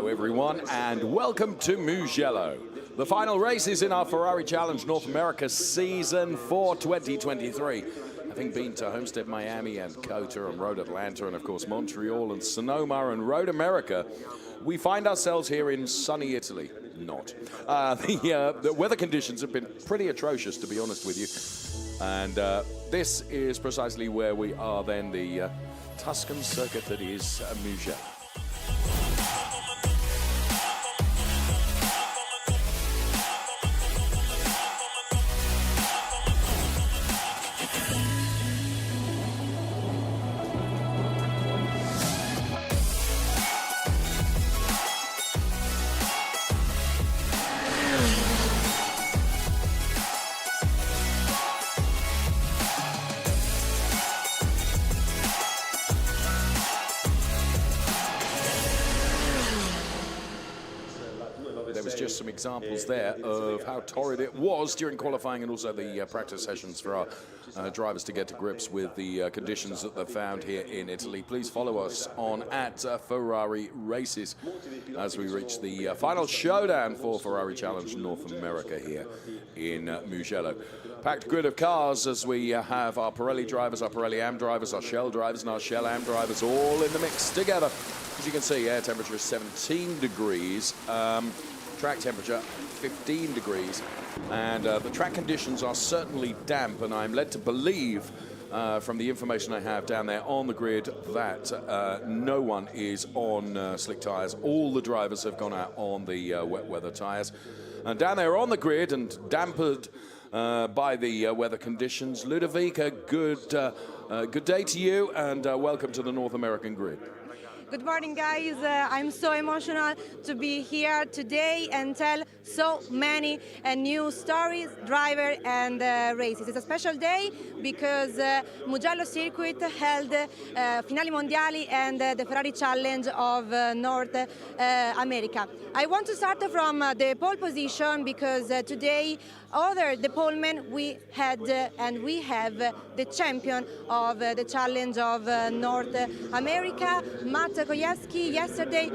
Hello everyone and welcome to Mugello. The final race is in our Ferrari Challenge North America Season 4 2023. Having been to Homestead, Miami and COTA and Road Atlanta and of course Montreal and Sonoma and Road America, we find ourselves here in sunny Italy. Not. The weather conditions have been pretty atrocious, to be honest with you. And this is precisely where we are then, the Tuscan circuit that is Mugello. There was just some examples there of how torrid it was during qualifying and also the practice sessions for our drivers to get to grips with the conditions that they've found here in Italy. Please follow us on @Ferrari Races as we reach the final showdown for Ferrari Challenge North America here in Mugello. Packed grid of cars as we have our Pirelli drivers, our Pirelli AM drivers, our Shell drivers and our Shell AM drivers all in the mix together. As you can see, air temperature is 17 degrees. Track temperature 15 degrees, and the track conditions are certainly damp, and I'm led to believe from the information I have down there on the grid that no one is on slick tires. All the drivers have gone out on the wet weather tires, and down there on the grid and dampened by the weather conditions. Ludovica, good day to you, and welcome to the North American grid. Good morning, guys. I'm so emotional to be here today and tell so many new stories, driver and races. It's a special day because Mugello circuit held Finali Mondiali and the Ferrari Challenge of North America. I want to start from the pole position because today, other the polemen we had and we have the champion of the Challenge of North America, Matt Kojeski, yesterday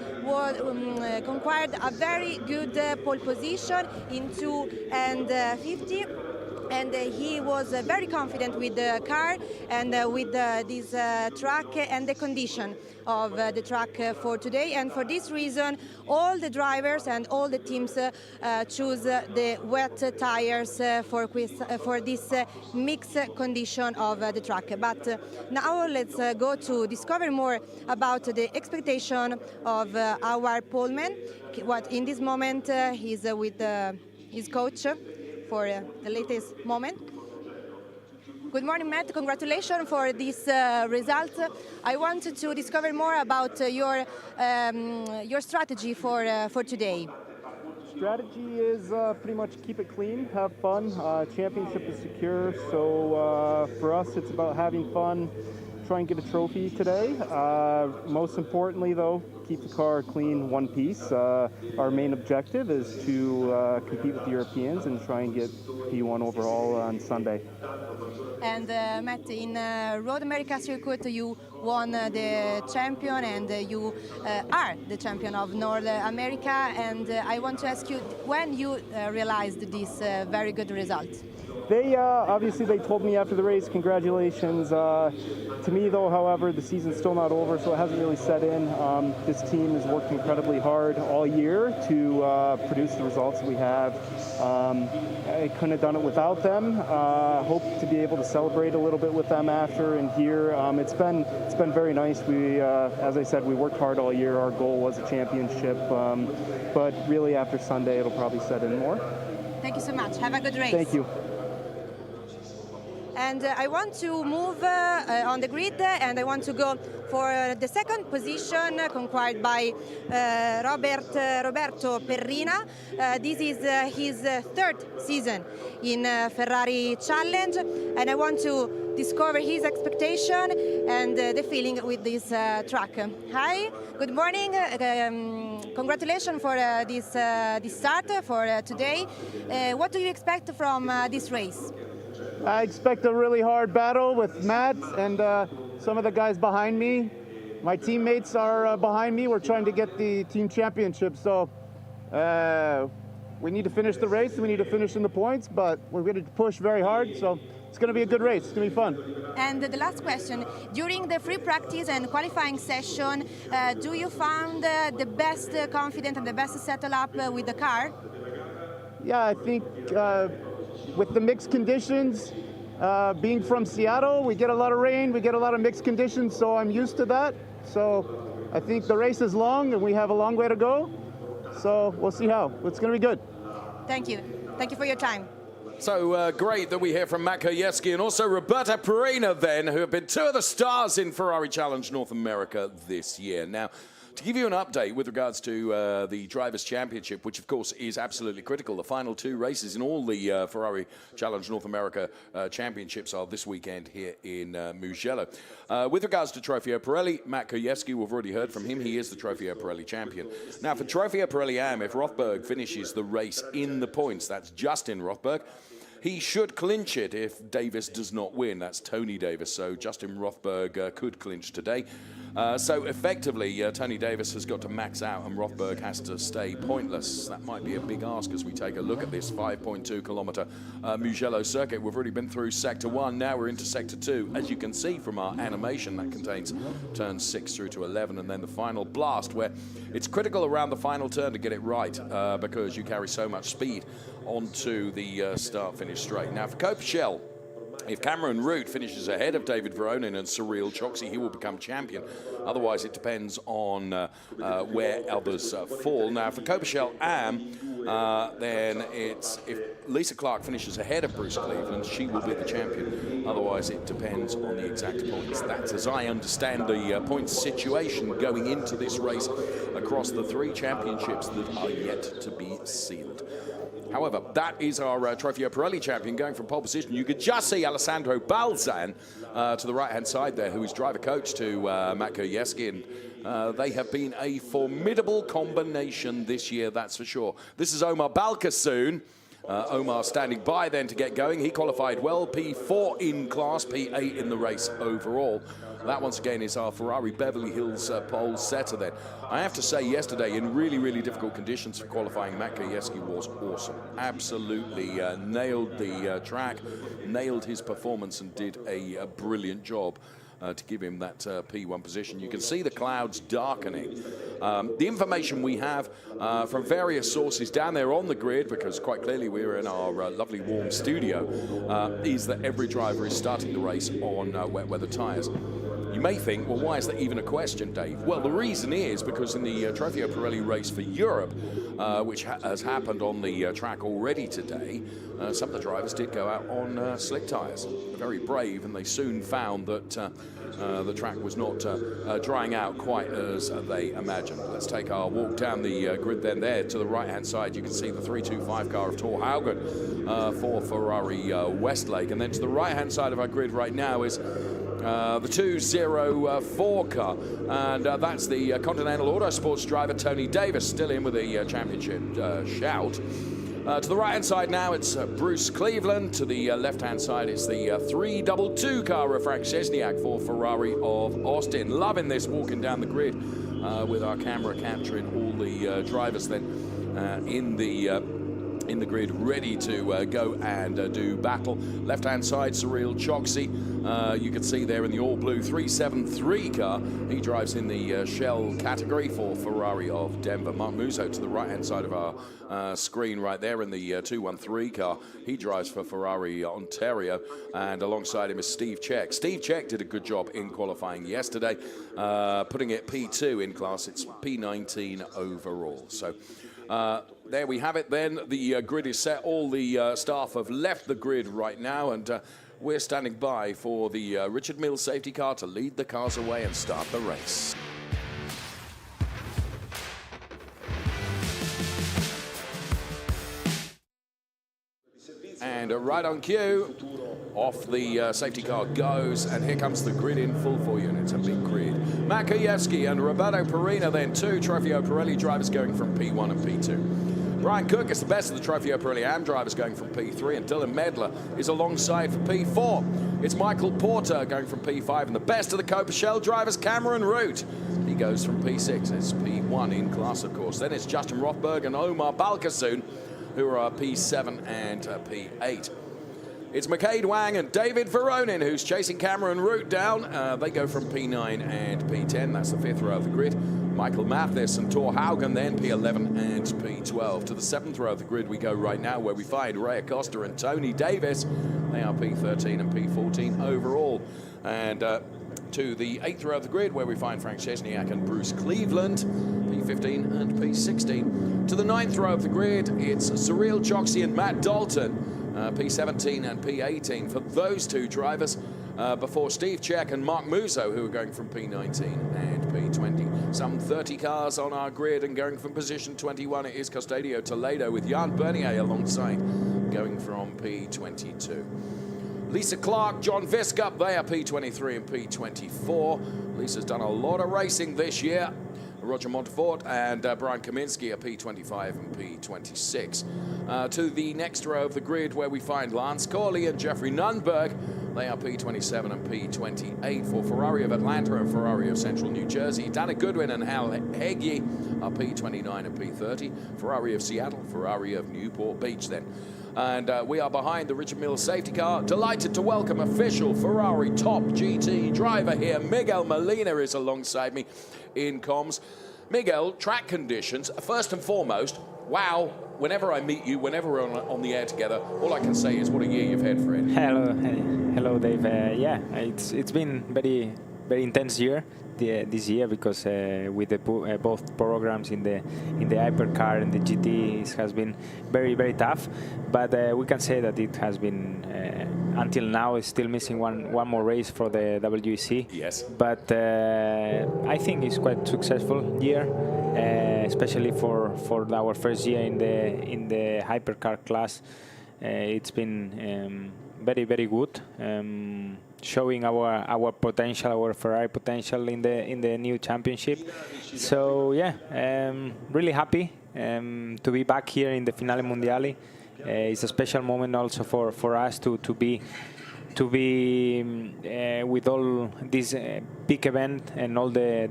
conquered a very good pole position in 2:50. And he was very confident with the car and with this track and the condition of the track for today. And for this reason, all the drivers and all the teams choose the wet tires for this mixed condition of the track. But now let's go to discover more about the expectation of our poleman. What in this moment he's with his coach for the latest moment. Good morning, Matt. Congratulations for this result. I wanted to discover more about your strategy for today. Strategy is pretty much keep it clean, have fun. Championship is secure, so for us it's about having fun, try and get a trophy today. Most importantly though, keep the car clean, one piece. Our main objective is to compete with the Europeans and try and get P1 overall on Sunday. And Matt, in Road America circuit, you won the champion and you are the champion of North America. And I want to ask you, when you realized this very good result? They obviously they told me after the race, congratulations. To me though, however, the season's still not over, so it hasn't really set in. This team has worked incredibly hard all year to produce the results that we have. I couldn't have done it without them. Hope to be able to celebrate a little bit with them after and here. It's been very nice. We, as I said, we worked hard all year. Our goal was a championship, but really after Sunday, it'll probably set in more. Thank you so much. Have a good race. Thank you. And I want to move on the grid, and I want to go for the second position conquered by Roberto Perrina. This is his third season in Ferrari Challenge, and I want to discover his expectation and the feeling with this track. Hi, good morning. Congratulations for this start for today. What do you expect from this race? I expect a really hard battle with Matt and some of the guys behind me. my teammates are behind me. We're trying to get the team championship. So we need to finish the race. We need to finish in the points, but we're going to push very hard. So it's going to be a good race. It's going to be fun. And the last question, during the free practice and qualifying session, do you find the best confident and the best setup with the car? Yeah, I think with the mixed conditions, being from Seattle, we get a lot of rain, we get a lot of mixed conditions, so I'm used to that. So I think the race is long and we have a long way to go. So we'll see how. It's going to be good. Thank you. Thank you for your time. So great that we hear from Matt Kwiatkowski and also Roberto Perina then, who have been two of the stars in Ferrari Challenge North America this year. Now, to give you an update with regards to the Drivers' Championship, which of course is absolutely critical, the final two races in all the Ferrari Challenge North America Championships are this weekend here in Mugello. With regards to Trofeo Pirelli, Matt Kwiatkowski, we've already heard from him. He is the Trofeo Pirelli champion. Now, for Trofeo Pirelli AM, if Rothberg finishes the race in the points, that's Justin Rothberg, he should clinch it if Davis does not win. That's Tony Davis. So Justin Rothberg could clinch today. So effectively, Tony Davis has got to max out and Rothberg has to stay pointless. That might be a big ask as we take a look at this 5.2 kilometer Mugello circuit. We've already been through Sector 1. Now we're into Sector 2. As you can see from our animation, that contains turns 6 through to 11 and then the final blast, where it's critical around the final turn to get it right because you carry so much speed onto the start-finish straight. Now for Copichel, if Cameron Root finishes ahead of David Veronin and Cyril Choksi, he will become champion. Otherwise, it depends on where others fall. Now, for Copichel Am, then it's if Lisa Clark finishes ahead of Bruce Cleveland, she will be the champion. Otherwise, it depends on the exact points. That's, as I understand, the points situation going into this race across the three championships that are yet to be sealed. However, that is our Trofeo Pirelli champion going from pole position. You could just see Alessandro Balzan to the right-hand side there, who is driver coach to Matt Kwiatkowski. And they have been a formidable combination this year, that's for sure. This is Omar Balkasoon. Omar standing by then to get going. He qualified well, P4 in class, P8 in the race overall. That once again is our Ferrari Beverly Hills pole setter then. I have to say yesterday in really, really difficult conditions for qualifying, Matt Kwiatkowski was awesome. Absolutely nailed the track, nailed his performance and did a brilliant job to give him that P1 position. You can see the clouds darkening. The information we have from various sources down there on the grid, because quite clearly we're in our lovely warm studio, is that every driver is starting the race on wet weather tyres. You may think, well, why is that even a question, Dave? Well, the reason is because in the Trofeo Pirelli race for Europe, which has happened on the track already today, some of the drivers did go out on slick tyres. Very brave, and they soon found that the track was not drying out quite as they imagined. Let's take our walk down the grid then. There to the right-hand side, you can see the 325 car of Thor Haugen for Ferrari Westlake. And then to the right-hand side of our grid right now is the 204 car, and that's the Continental Autosports driver Tony Davis, still in with the championship shout. To the right-hand side now, it's Bruce Cleveland. To the left-hand side, it's the 322 car of Frank Szczesniak for Ferrari of Austin. Loving this walking down the grid with our camera capturing all the drivers then in the grid, ready to go and do battle. Left-hand side, Cyril Choksi. You can see there in the all-blue 373 car. He drives in the Shell category for Ferrari of Denver. Mark Musso to the right-hand side of our screen right there in the 213 car. He drives for Ferrari Ontario, and alongside him is Steve Czech. Steve Czech did a good job in qualifying yesterday, putting it P2 in class. It's P19 overall. So there we have it then. The grid is set. All the staff have left the grid right now, and we're standing by for the Richard Mills safety car to lead the cars away and start the race. And right on cue, off the safety car goes, and here comes the grid in full for you, and it's a big grid. Matt Kwiatkowski and Roberto Perina, then two Trofeo Pirelli drivers going from P1 and P2. Brian Cook is the best of the Trofeo Pirelli AM drivers going from P3, and Dylan Medler is alongside for P4. It's Michael Porter going from P5, and the best of the Copa Shell drivers, Cameron Root. He goes from P6. It's P1 in class, of course. Then it's Justin Rothberg and Omar Balkasoon, who are P7 and P8. It's McCade Wang and David Veronin, who's chasing Cameron Root down. They go from P9 and P10. That's the 5th row of the grid. Michael Mathis and Tor Haugen then P11 and P12. To the 7th row of the grid we go right now, where we find Ray Acosta and Tony Davis. They are P13 and P14 overall. And to the 8th row of the grid, where we find Frank Szczesniak and Bruce Cleveland, P15 and P16. To the 9th row of the grid, it's Cyril Choksi and Matt Dalton, P17 and P18 for those two drivers, before Steve Czech and Mark Musso, who are going from P19 and P20. Some 30 cars on our grid, and going from position 21 it is Custodio Toledo with Jan Bernier alongside, going from P22. Lisa Clark, John Viscup, they are P23 and P24. Lisa's done a lot of racing this year. Roger Montefort and Brian Kaminsky are P25 and P26. To the next row of the grid, where we find Lance Corley and Jeffrey Nunberg. They are P27 and P28 for Ferrari of Atlanta and Ferrari of Central New Jersey. Dana Goodwin and Hal Heggie are P29 and P30. Ferrari of Seattle, Ferrari of Newport Beach then. And we are behind the Richard Mille safety car. Delighted to welcome official Ferrari top GT driver here. Miguel Molina is alongside me in comms. Miguel, track conditions, first and foremost, wow. Whenever I meet you, whenever we're on the air together, all I can say is what a year you've had for it. Hello, Dave. Yeah, it's been very intense year this year, because with the both programs in the hypercar and the GT, it has been very tough. But we can say that it has been until now is still missing one more race for the WEC. Yes. But I think it's quite successful year, especially for our first year in the hypercar class. It's been very good. Showing our potential, our Ferrari potential in the new championship. So yeah, really happy to be back here in the Finale Mondiale. It's a special moment also for us to be with all this big event and all the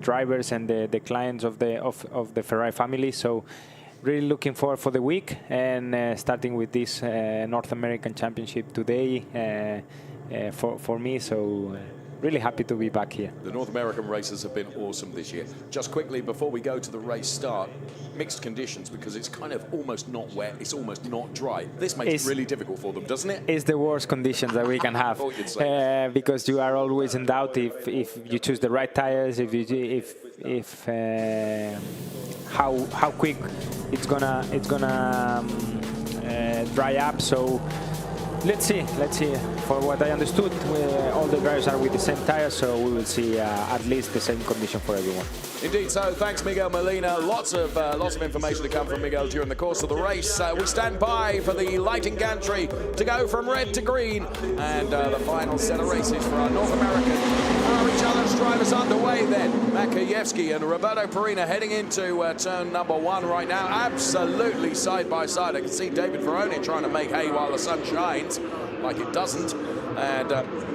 drivers and the clients of the Ferrari family. So really looking forward for the week, and starting with this North American Championship today for me. So really happy to be back here. The North American races have been awesome this year. Just quickly, before we go to the race start, mixed conditions, because it's kind of almost not wet, it's almost not dry. This makes it really difficult for them, doesn't it? It's the worst conditions that we can have, because you are always in doubt if you choose the right tires, if how quick it's gonna dry up. So let's see. For what I understood, all the drivers are with the same tires, so we will see at least the same condition for everyone. Indeed so. Thanks, Miguel Molina. Lots of information to come from Miguel during the course of the race. We stand by for the lighting gantry to go from red to green, and the final set of races for our North American Ferrari Challenge drivers underway then. Matt Kajewski and Roberto Perina heading into turn number 1 right now. Absolutely side by side. I can see David Veronin trying to make hay while the sun shines, like it doesn't. And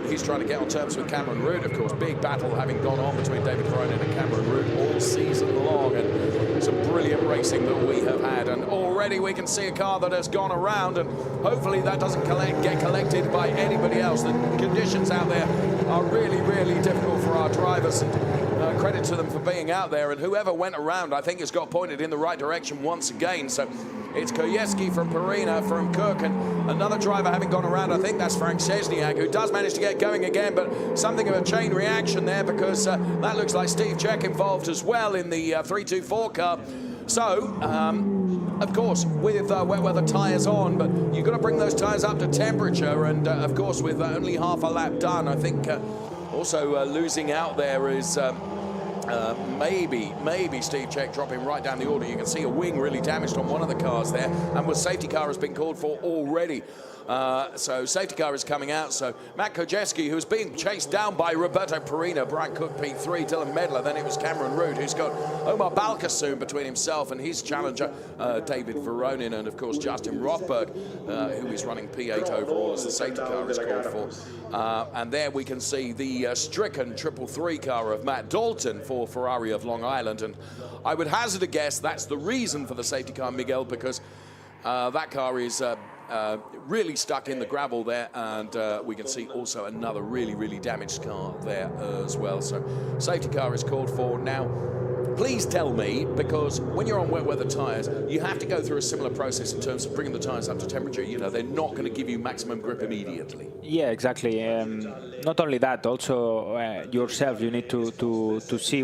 he's trying to get on terms with Cameron Root, of course. Big battle having gone on between David Veronin and Cameron Root all season long, and some brilliant racing that we have had. And already we can see a car that has gone around, and hopefully that doesn't get collected by anybody else. The conditions out there are really difficult for our drivers, and credit to them for being out there. And whoever went around, I think, has got pointed in the right direction once again. So it's Kajewski from Perina, from Cook, and another driver having gone around. I think that's Frank Szczesniak, who does manage to get going again, but something of a chain reaction there, because that looks like Steve Czech involved as well in the 324 car. So, of course, with wet weather tyres on, but you've got to bring those tyres up to temperature, and of course, with only half a lap done, I think also losing out there is maybe Steve Czech dropping right down the order. You can see a wing really damaged on one of the cars there, and the safety car has been called for already So safety car is coming out. So Matt Kojewski, who's being chased down by Roberto Perina, Brian Cook P3, Dylan Medler. Then it was Cameron Root, who's got Omar Balkasoon between himself and his challenger, David Veronin, and of course Justin Rothberg, who is running P8 overall as the safety car is called for. And there we can see the stricken 333 car of Matt Dalton for Ferrari of Long Island. And I would hazard a guess that's the reason for the safety car, Miguel, because that car is really stuck in the gravel there, and we can see also another really damaged car there as well. So safety car is called for. Now, please tell me, because when you're on wet weather tyres, you have to go through a similar process in terms of bringing the tyres up to temperature. You know, they're not going to give you maximum grip immediately. Yeah, exactly. Not only that, also yourself, you need to see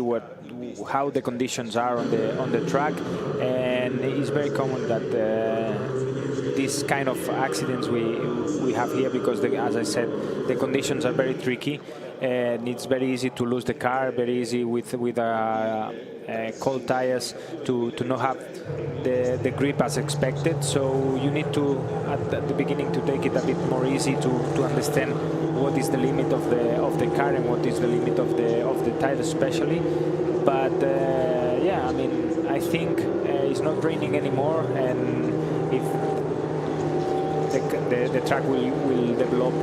how the conditions are on the track, and it's very common that these kind of accidents we have here, because as I said, the conditions are very tricky, and it's very easy to lose the car, very easy with cold tires to not have the grip as expected. So you need to at the beginning to take it a bit more easy to understand what is the limit of the car and what is the limit of the tire especially. But yeah, I mean, I think it's not raining anymore, and if the track will develop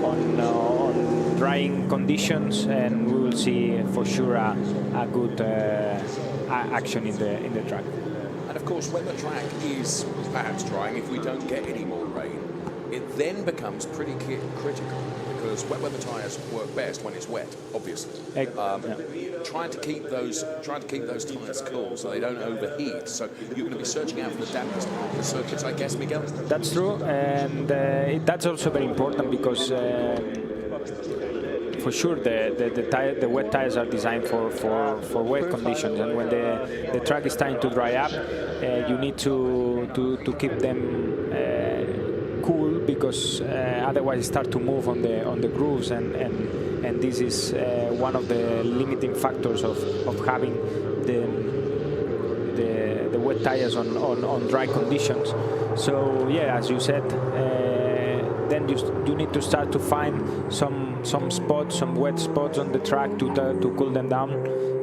on drying conditions, and we will see for sure a good action in the track. And of course, when the track is perhaps drying, if we don't get any more rain, it then becomes pretty critical, because wet weather tyres work best when it's wet, obviously. Trying to keep those tyres cool so they don't overheat. So you're going to be searching out for the dampest part of the circuits, I guess, Miguel? That's true, and that's also very important, because for sure the wet tires are designed for wet conditions, and when the track is starting to dry up, you need to keep them cool, because otherwise it start to move on the grooves, and this is one of the limiting factors of having the wet tires on dry conditions. So yeah, as you said, then you need to start to find some spots, some wet spots on the track to cool them down,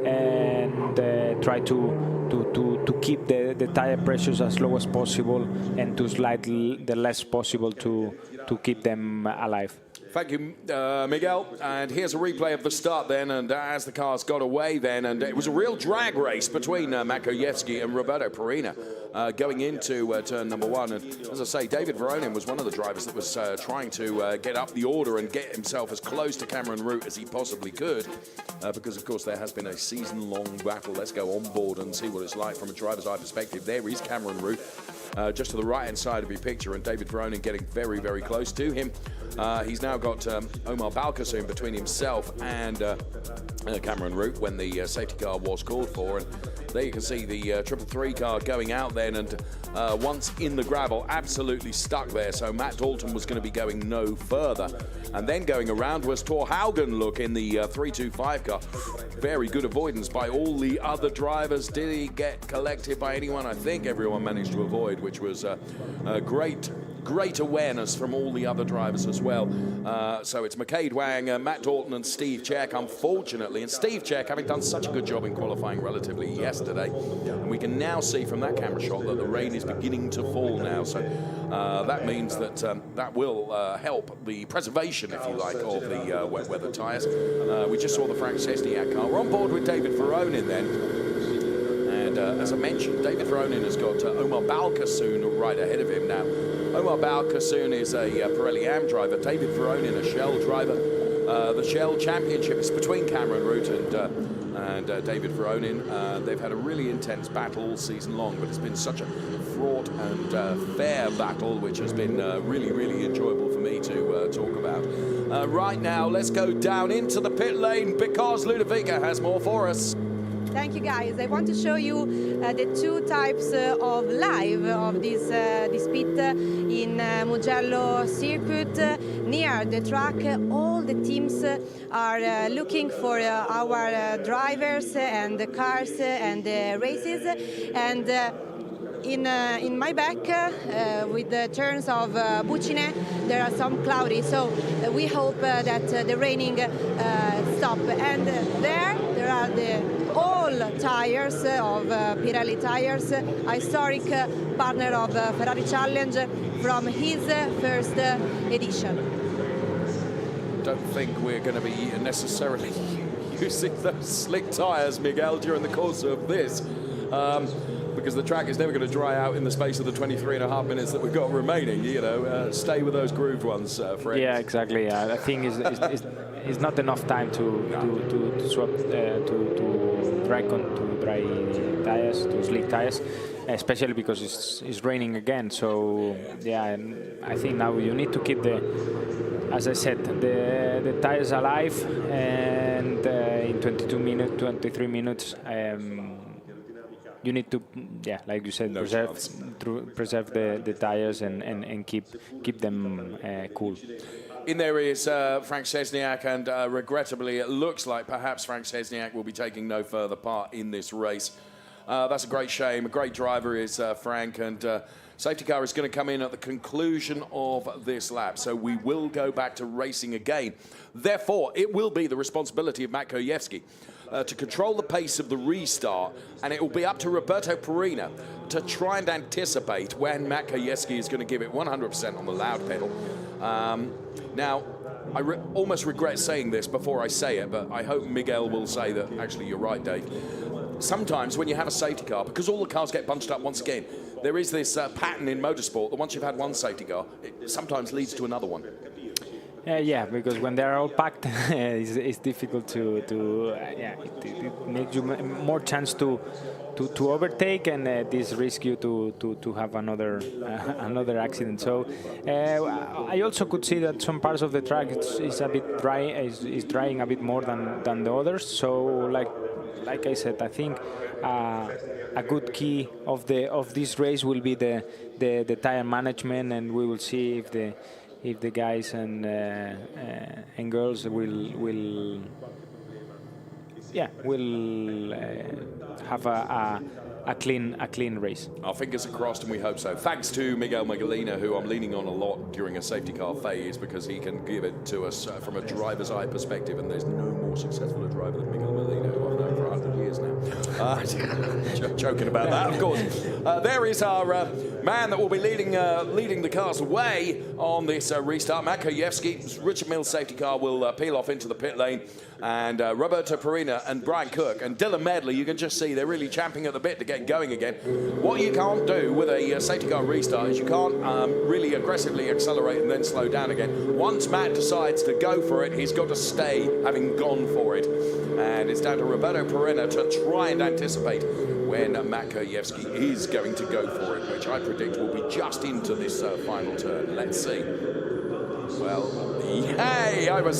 and try to keep the tire pressures as low as possible, and to slide the less possible to keep them alive. Thank you, Miguel. And here's a replay of the start then, and as the cars got away then, and it was a real drag race between Matt Kojewski and Roberto Perina going into turn number one. And as I say, David Veronin was one of the drivers that was trying to get up the order and get himself as close to Cameron Root as he possibly could, because of course there has been a season-long battle. Let's go on board and see what it's like from a driver's eye perspective. There is Cameron Root, just to the right-hand side of your picture, and David Veronin getting very close to him. He's now got Omar Balkasoon between himself and Cameron Root when the safety car was called for. And there you can see the 333 car going out then, and once in the gravel, absolutely stuck there. So Matt Dalton was going to be going no further. And then going around was Thor Haugen, look, in the 325 car. Very good avoidance by all the other drivers. Did he get collected by anyone? I think everyone managed to avoid, which was a great awareness from all the other drivers as well. So it's McCade Wang, Matt Dalton and Steve Czech, unfortunately. And Steve Czech having done such a good job in qualifying relatively yesterday. And we can now see from that camera shot that the rain is beginning to fall now. So that means that that will help the preservation, if you like, of the wet weather tyres. We just saw the Frank Sesniak car. We're on board with David Veronin then. And as I mentioned, David Veronin has got Omar Balkasoon right ahead of him now. Omar Balkasoon is a Pirelli Am driver. David Veronin, a Shell driver. The Shell Championship is between Cameron Root and David Veronin. They've had a really intense battle all season long, but it's been such a fraught and fair battle, which has been really enjoyable for me to talk about. Right now, let's go down into the pit lane, because Ludovica has more for us. Thank you, guys. I want to show you the two types of live of this pit in Mugello circuit near the track. All the teams are looking for our drivers and the cars and the races. And in my back, with the turns of Bucine, there are some cloudy, so we hope that the raining stop. And there are the all tires of Pirelli tires, historic partner of Ferrari Challenge from his first edition. Don't think we're going to be necessarily using those slick tires, Miguel, during the course of this, because the track is never going to dry out in the space of the 23.5 minutes that we've got remaining. You know, stay with those grooved ones, Fred. Yeah, exactly. I think it's not enough time to swap to dry tires, to slick tires, especially because it's raining again. So yeah, I think now you need to keep as I said, the tires alive, and in 23 minutes, you need to, like you said, preserve the tires and keep them cool. In there is Frank Szczesniak, and regrettably, it looks like perhaps Frank Szczesniak will be taking no further part in this race. That's a great shame. A great driver is Frank, and safety car is going to come in at the conclusion of this lap, so we will go back to racing again. Therefore, it will be the responsibility of Matt Kojewski to control the pace of the restart, and it will be up to Roberto Perina to try and anticipate when Matt Kojewski is going to give it 100% on the loud pedal. Now, I almost regret saying this before I say it, but I hope Miguel will say that actually you're right, Dave. Sometimes when you have a safety car, because all the cars get bunched up once again, there is this pattern in motorsport that once you've had one safety car, it sometimes leads to another one. Yeah, because when they're all packed, it's difficult it makes you more chance to overtake, and this risks you to have another accident. So I also could see that some parts of the track is a bit dry, is drying a bit more than the others. So like I said, I think a good key of this race will be the tire management, and we will see if the guys and girls will have a clean race. Our fingers are crossed, and we hope so. Thanks to Miguel Magdalena, who I'm leaning on a lot during a safety car phase, because he can give it to us from a driver's eye perspective, and there's no more successful a driver than Miguel Magdalena, who I've known for 100 years now. Joking about that, of course. There is our man that will be leading the cars away on this restart. Matt Kojewski's Richard Mills safety car will peel off into the pit lane, and Roberto Perina and Brian Cook and Dylan Medley, you can just see they're really champing at the bit to get going again. What you can't do with a safety car restart is you can't really aggressively accelerate and then slow down again. Once Matt decides to go for it, he's got to stay having gone for it. And it's down to Roberto Perina to try and anticipate when Matt Kojewski is going to go for it, which I predict will be just into this final turn. Let's see. Well, yay! I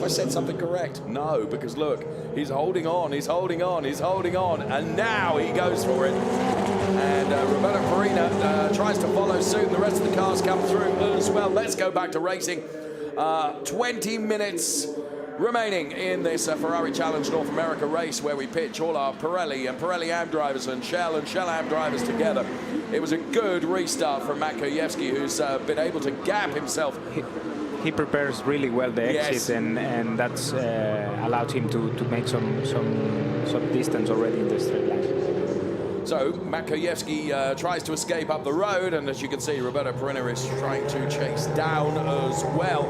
said something correct. No, because look, he's holding on, and now he goes for it. And Roberto Perina tries to follow suit. The rest of the cars come through as well. Let's go back to racing. 20 minutes remaining in this Ferrari Challenge North America race, where we pitch all our Pirelli and Pirelli AM drivers and Shell AM drivers together. It was a good restart from Matt Kojewski, who's been able to gap himself. He prepares really well the exit, and that's allowed him to make some distance already in the straight line. So Matt Kojewski tries to escape up the road, and as you can see, Roberto Perina is trying to chase down as well.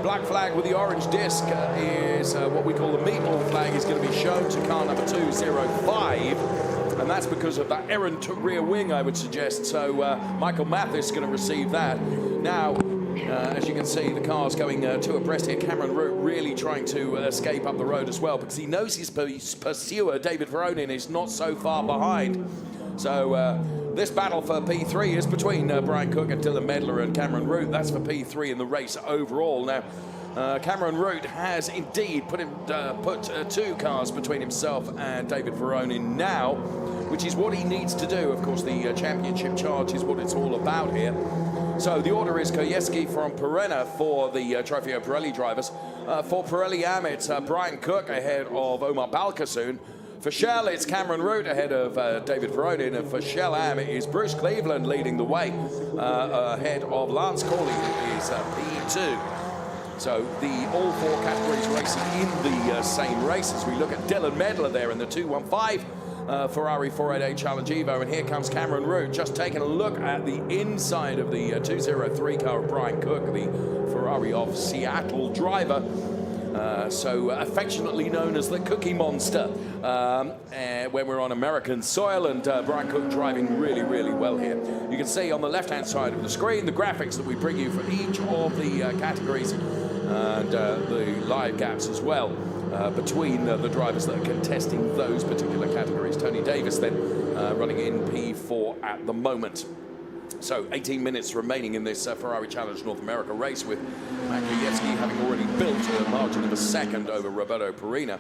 Black flag with the orange disc is what we call the meatball flag, is going to be shown to car number 205, and that's because of that errant rear wing, I would suggest. So Michael Mathis is going to receive that. Now, as you can see, the car's going two abreast here. Cameron Root really trying to escape up the road as well, because he knows his pursuer, David Veronin, is not so far behind. So this battle for P3 is between Brian Cook and Dylan Medler and Cameron Root. That's for P3 in the race overall. Now, Cameron Root has indeed put two cars between himself and David Veronin now, which is what he needs to do. Of course, the championship charge is what it's all about here. So the order is Kojewski from Perina for the Trofeo Pirelli drivers. For Pirelli AM, it's Brian Cook ahead of Omar Balkasoon. For Shell, it's Cameron Root ahead of David Veronin, and for Shell Am, it is Bruce Cleveland leading the way ahead of Lance Corley, who is P2. So all 4 categories racing in the same race as we look at Dylan Medler there in the 215 Ferrari 488 Challenge Evo, and here comes Cameron Root just taking a look at the inside of the 203 car of Brian Cook, the Ferrari of Seattle driver. So affectionately known as the Cookie Monster when we're on American soil, and Brian Cook driving really, really well here. You can see on the left-hand side of the screen the graphics that we bring you for each of the categories and the live gaps as well between the drivers that are contesting those particular categories. Tony Davis then running in P4 at the moment. So 18 minutes remaining in this Ferrari Challenge North America race, with Matt Kwiatkowski having already built a margin of a second over Roberto Perina.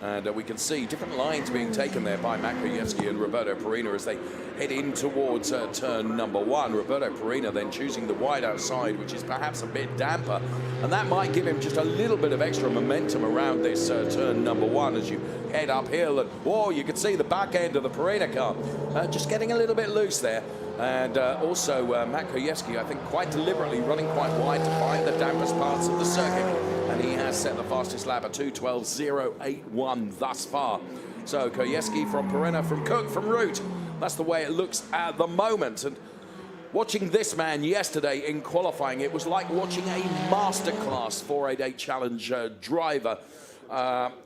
And we can see different lines being taken there by Matt Kwiatkowski and Roberto Perina as they head in towards turn number 1. Roberto Perina then choosing the wide outside, which is perhaps a bit damper. And that might give him just a little bit of extra momentum around this turn number 1 as you head uphill. And, whoa, you can see the back end of the Perina car just getting a little bit loose there. And also Matt Kwiatkowski, I think, quite deliberately running quite wide to find the dampest parts of the circuit. And he has set the fastest lap at 2:12.081 thus far. So Kwiatkowski from Perina, from Cook, from Root. That's the way it looks at the moment. And watching this man yesterday in qualifying, it was like watching a masterclass 488 Challenge driver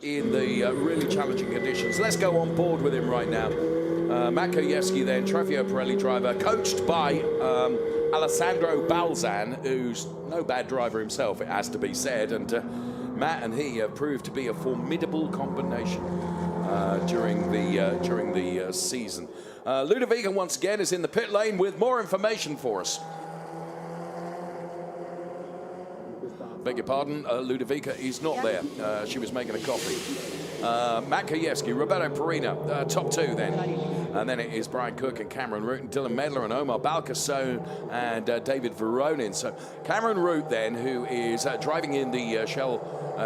in the really challenging conditions. Let's go on board with him right now. Matt Kwiatkowski then, Trofeo Pirelli driver, coached by Alessandro Balzan, who's no bad driver himself, it has to be said. And Matt and he have proved to be a formidable combination during the season. Ludovica once again is in the pit lane with more information for us. Beg your pardon, Ludovica is not there. She was making a coffee. Matt Kwiatkowski, Roberto Perina, top 2 then. And then it is Brian Cook and Cameron Root and Dylan Medler and Omar Balcasone and David Veronin. So Cameron Root then, who is driving in the Shell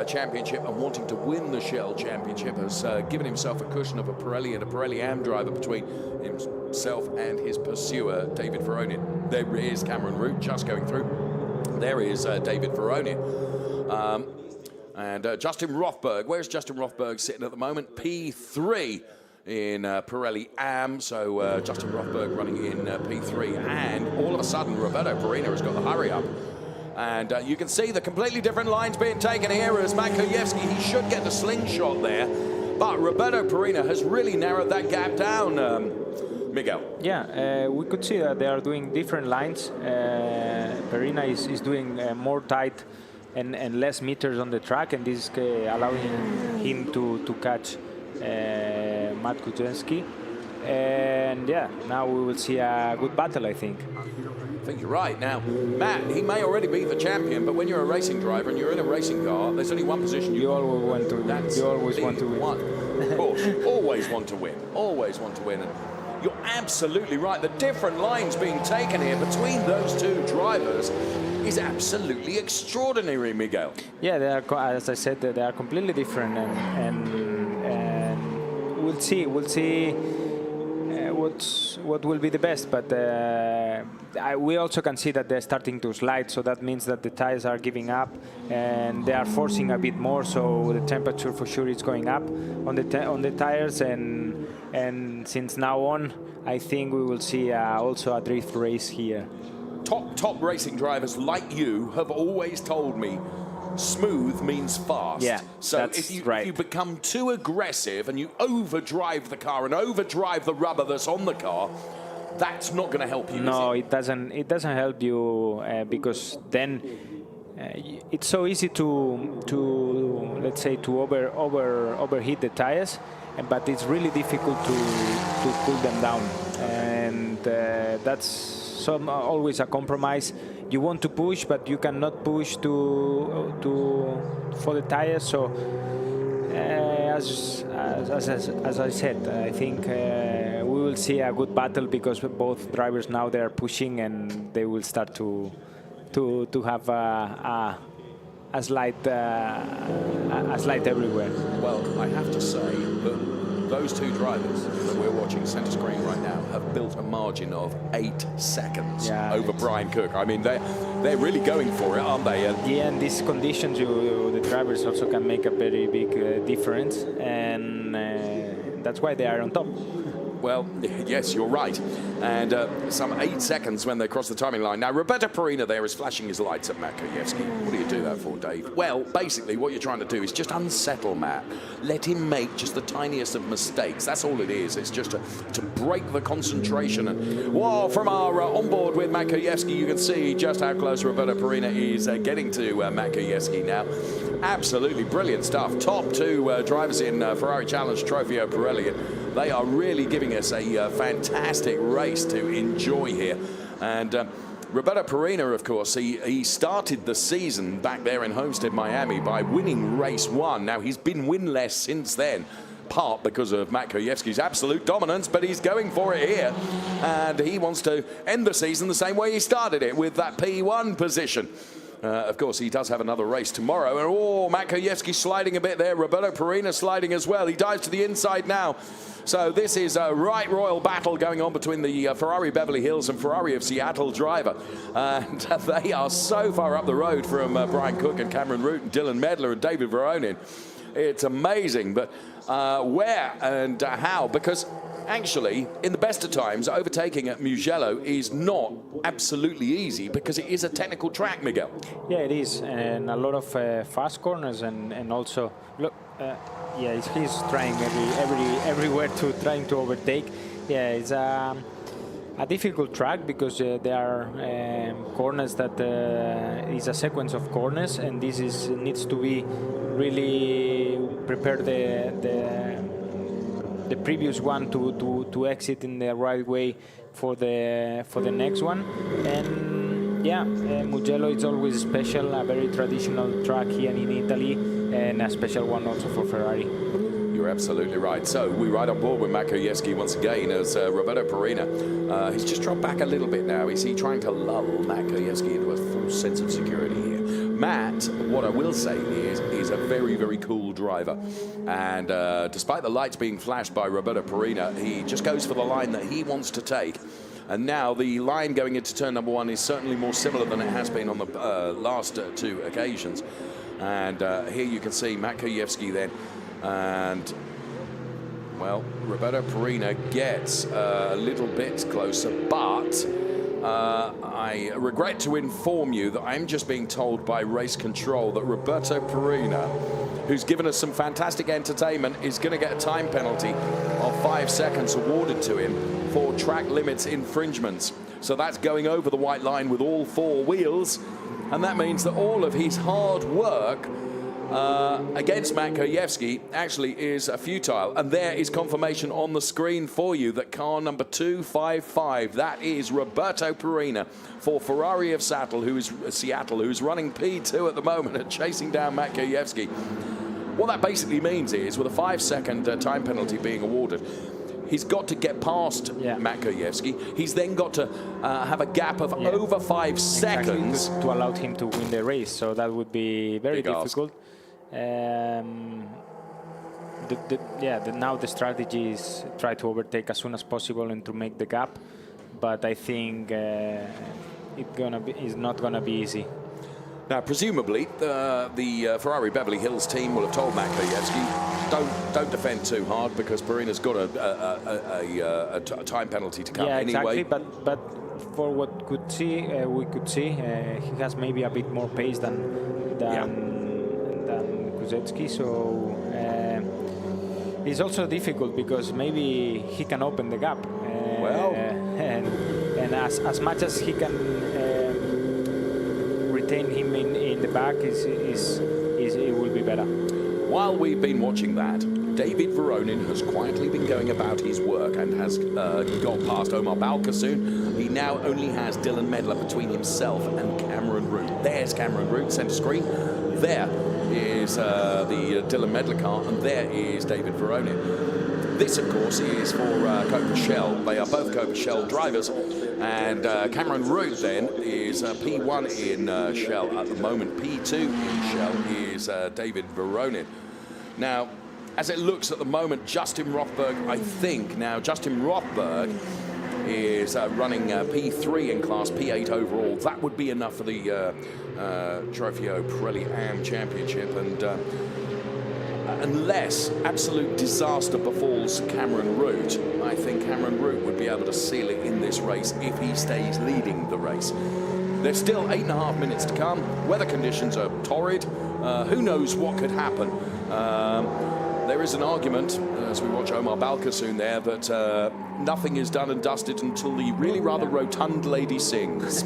Championship and wanting to win the Shell Championship, has given himself a cushion of a Pirelli and a Pirelli Am driver between himself and his pursuer, David Veronin. There is Cameron Root just going through. There is David Veronin. And Justin Rothberg, where's Justin Rothberg sitting at the moment? P3 in Pirelli Am. So Justin Rothberg running in P3. And all of a sudden, Roberto Perina has got the hurry up. And you can see the completely different lines being taken here as Matt Kwiatkowski. He should get the slingshot there. But Roberto Perina has really narrowed that gap down, Miguel. Yeah, we could see that they are doing different lines. Perina is doing more tight and less meters on the track, and this is allowing him to catch Matt Kwiatkowski. And yeah, now we will see a good battle, I think. I think you're right. Now, Matt, he may already be the champion, but when you're a racing driver and you're in a racing car, there's only one position you always want to win. You always want to win. Of course, always want to win. Always want to win. And you're absolutely right. The different lines being taken here between those two drivers is absolutely extraordinary, Miguel. Yeah, they are, as I said, they are completely different, and we'll see what will be the best. But we also can see that they're starting to slide, so that means that the tires are giving up and they are forcing a bit more. So the temperature for sure is going up on the tires, and since now on, I think we will see also a drift race here. Top racing drivers like you have always told me smooth means fast. Yeah, so if you become too aggressive and you overdrive the car and overdrive the rubber that's on the car, that's not going to help you. No, it doesn't. It doesn't help you because then it's so easy to let's say to overheat the tires, but it's really difficult to cool them down, and that's always a compromise. You want to push, but you cannot push for the tires. So as I said, I think we will see a good battle because both drivers now they are pushing and they will start to have a slide everywhere. Well, I have to say that those two drivers that we're watching center screen right now have built a margin of 8 seconds over Brian Cook. I mean, they're really going for it, aren't they? Yeah, in these conditions, the drivers also can make a very big difference, and that's why they are on top. Well, yes, you're right. And some 8 seconds when they cross the timing line. Now, Roberto Perina there is flashing his lights at Matt Kwiatkowski. What do you do that for, Dave? Well, basically, what you're trying to do is just unsettle Matt. Let him make just the tiniest of mistakes. That's all it is. It's just to break the concentration. And, whoa, from our onboard with Matt Kwiatkowski, you can see just how close Roberto Perina is getting to Matt Kwiatkowski now. Absolutely brilliant stuff. Top two drivers in Ferrari Challenge Trofeo Pirelli. They are really giving us a fantastic race to enjoy here. And Roberto Perina, of course, he started the season back there in Homestead, Miami by winning race 1. Now, he's been winless since then, part because of Matt Kwiatkowski's absolute dominance, but he's going for it here. And he wants to end the season the same way he started it, with that P1 position. Of course, he does have another race tomorrow. And, oh, Matt Kwiatkowski sliding a bit there. Roberto Perina sliding as well. He dives to the inside now. So this is a right royal battle going on between the Ferrari Beverly Hills and Ferrari of Seattle driver. And they are so far up the road from Brian Cook and Cameron Root and Dylan Medler and David Veronin. It's amazing. But where and how? Because actually, in the best of times, overtaking at Mugello is not absolutely easy because it is a technical track, Miguel. Yeah, it is, and a lot of fast corners, and also look, yeah, he's trying everywhere trying to overtake. Yeah, it's a difficult track because there are corners that is a sequence of corners, and this needs to be really prepared the previous one to exit in the right way for the next one. And yeah, Mugello is always special, a very traditional track here in Italy, and a special one also for Ferrari. You're absolutely right. So we ride on board with Matt Kwiatkowski once again as Roberto Perina. He's just dropped back a little bit now. Is he trying to lull Matt Kwiatkowski into a full sense of security here? Matt, what I will say is a very, very cool driver. And despite the lights being flashed by Roberto Perina, he just goes for the line that he wants to take. And now the line going into turn number 1 is certainly more similar than it has been on the last 2 occasions. And here you can see Matt Kwiatkowski then. And, well, Roberto Perina gets a little bit closer, but I regret to inform you that I'm just being told by race control that Roberto Perina, who's given us some fantastic entertainment, is going to get a time penalty of 5 seconds awarded to him for track limits infringements. So that's going over the white line with all 4 wheels, and that means that all of his hard work against Matt Kwiatkowski actually is futile. And there is confirmation on the screen for you that car number 255, that is Roberto Perina for Ferrari of Seattle, who's running P2 at the moment and chasing down Matt Kwiatkowski. What that basically means is, with a 5-second time penalty being awarded, he's got to get past Matt Kwiatkowski. He's then got to have a gap of over 5 seconds to allow him to win the race. So that would be very difficult. Now the strategy is try to overtake as soon as possible and to make the gap. But I think it's not gonna be easy. Now, presumably, the Ferrari Beverly Hills team will have told Matt Kwiatkowski, don't defend too hard because Perina's got a time penalty to come anyway. Exactly. But for what we could see, he has maybe a bit more pace than Kwiatkowski. So it's also difficult because maybe he can open the gap. And as much as he can retain him in the back, it will be better. While we've been watching that, David Veronin has quietly been going about his work and has got past Omar Balkasoon. He now only has Dylan Medler between himself and Cameron Root. There's Cameron Root, center screen. There is the Dylan Medler car, and there is David Veronin. This, of course, is for Copa Shell. They are both Copa Shell drivers. And Cameron Root then is P1 in Shell at the moment. P2 in Shell is David Veronin. Now, as it looks at the moment, Justin Rothberg, I think now, Justin Rothberg is running P3 in class, P8 overall. That would be enough for the Trofeo Pirelli AM Championship, and unless absolute disaster befalls Cameron Root, I think Cameron Root would be able to seal it in this race if he stays leading the race. There's still 8.5 minutes to come. Weather conditions are torrid. Who knows what could happen? There is an argument, as we watch Omar Balkasoon there, that nothing is done and dusted until the really rather rotund lady sings.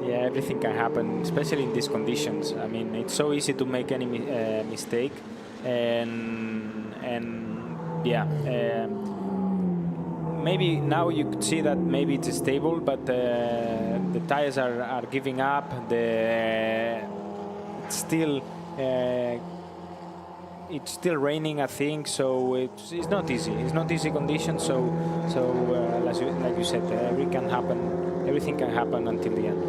Yeah, everything can happen, especially in these conditions. I mean, it's so easy to make any mistake, and yeah, maybe now you could see that maybe it's stable, but the tires are giving up. It's still raining, I think, so it's not easy. It's not easy conditions. So like you said, everything can happen until the end.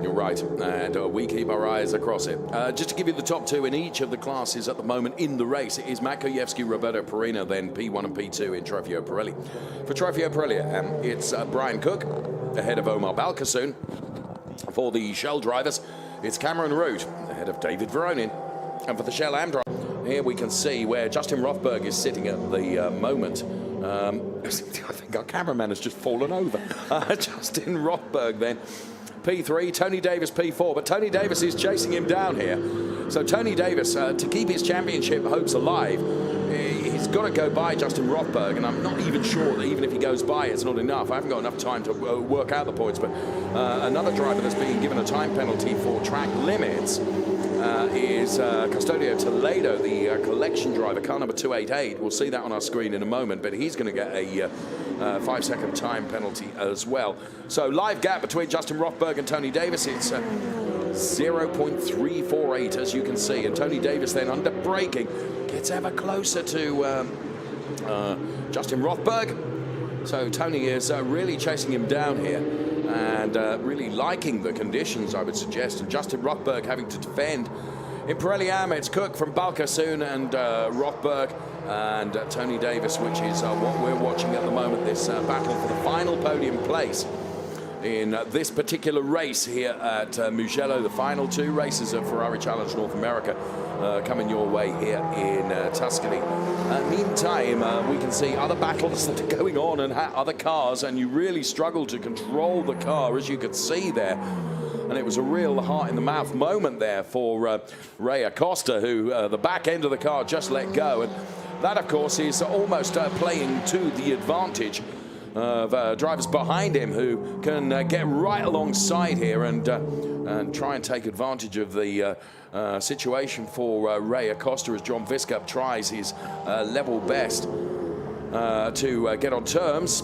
You're right, and we keep our eyes across it. Just to give you the top two in each of the classes at the moment in the race, it is Matt Kojewski, Roberto Perina, then P1 and P2 in Trofeo Pirelli. For Trofeo Pirelli, it's Brian Cook ahead of Omar Balkasoon. For the Shell drivers, it's Cameron Root ahead of David Veronin. And for the Shell AM driver, here we can see where Justin Rothberg is sitting at the moment. I think our cameraman has just fallen over. Justin Rothberg then. P3, Tony Davis P4, but Tony Davis is chasing him down here. So Tony Davis, to keep his championship hopes alive, he's got to go by Justin Rothberg, and I'm not even sure that even if he goes by, it's not enough. I haven't got enough time to work out the points, but another driver that's being given a time penalty for track limits is Custodio Toledo, the collection driver, car number 288. We'll see that on our screen in a moment, but he's going to get a 5-second time penalty as well. So live gap between Justin Rothberg and Tony Davis, it's 0.348, as you can see, and Tony Davis then under braking gets ever closer to Justin Rothberg. So Tony is really chasing him down here and really liking the conditions, I would suggest, and Justin Rothberg having to defend. In Pirelli AM, it's Cook from Balkasoon and Rothberg and Tony Davis, which is what we're watching at the moment, this battle for the final podium place in this particular race here at Mugello. The final two races of Ferrari Challenge North America coming your way here in Tuscany. Meantime, we can see other battles that are going on and other cars, and you really struggle to control the car, as you could see there. And it was a real heart-in-the-mouth moment there for Ray Acosta, who the back end of the car just let go. And that, of course, is almost playing to the advantage of drivers behind him who can get right alongside here and try and take advantage of the situation for Ray Acosta as John Viscup tries his level best to get on terms.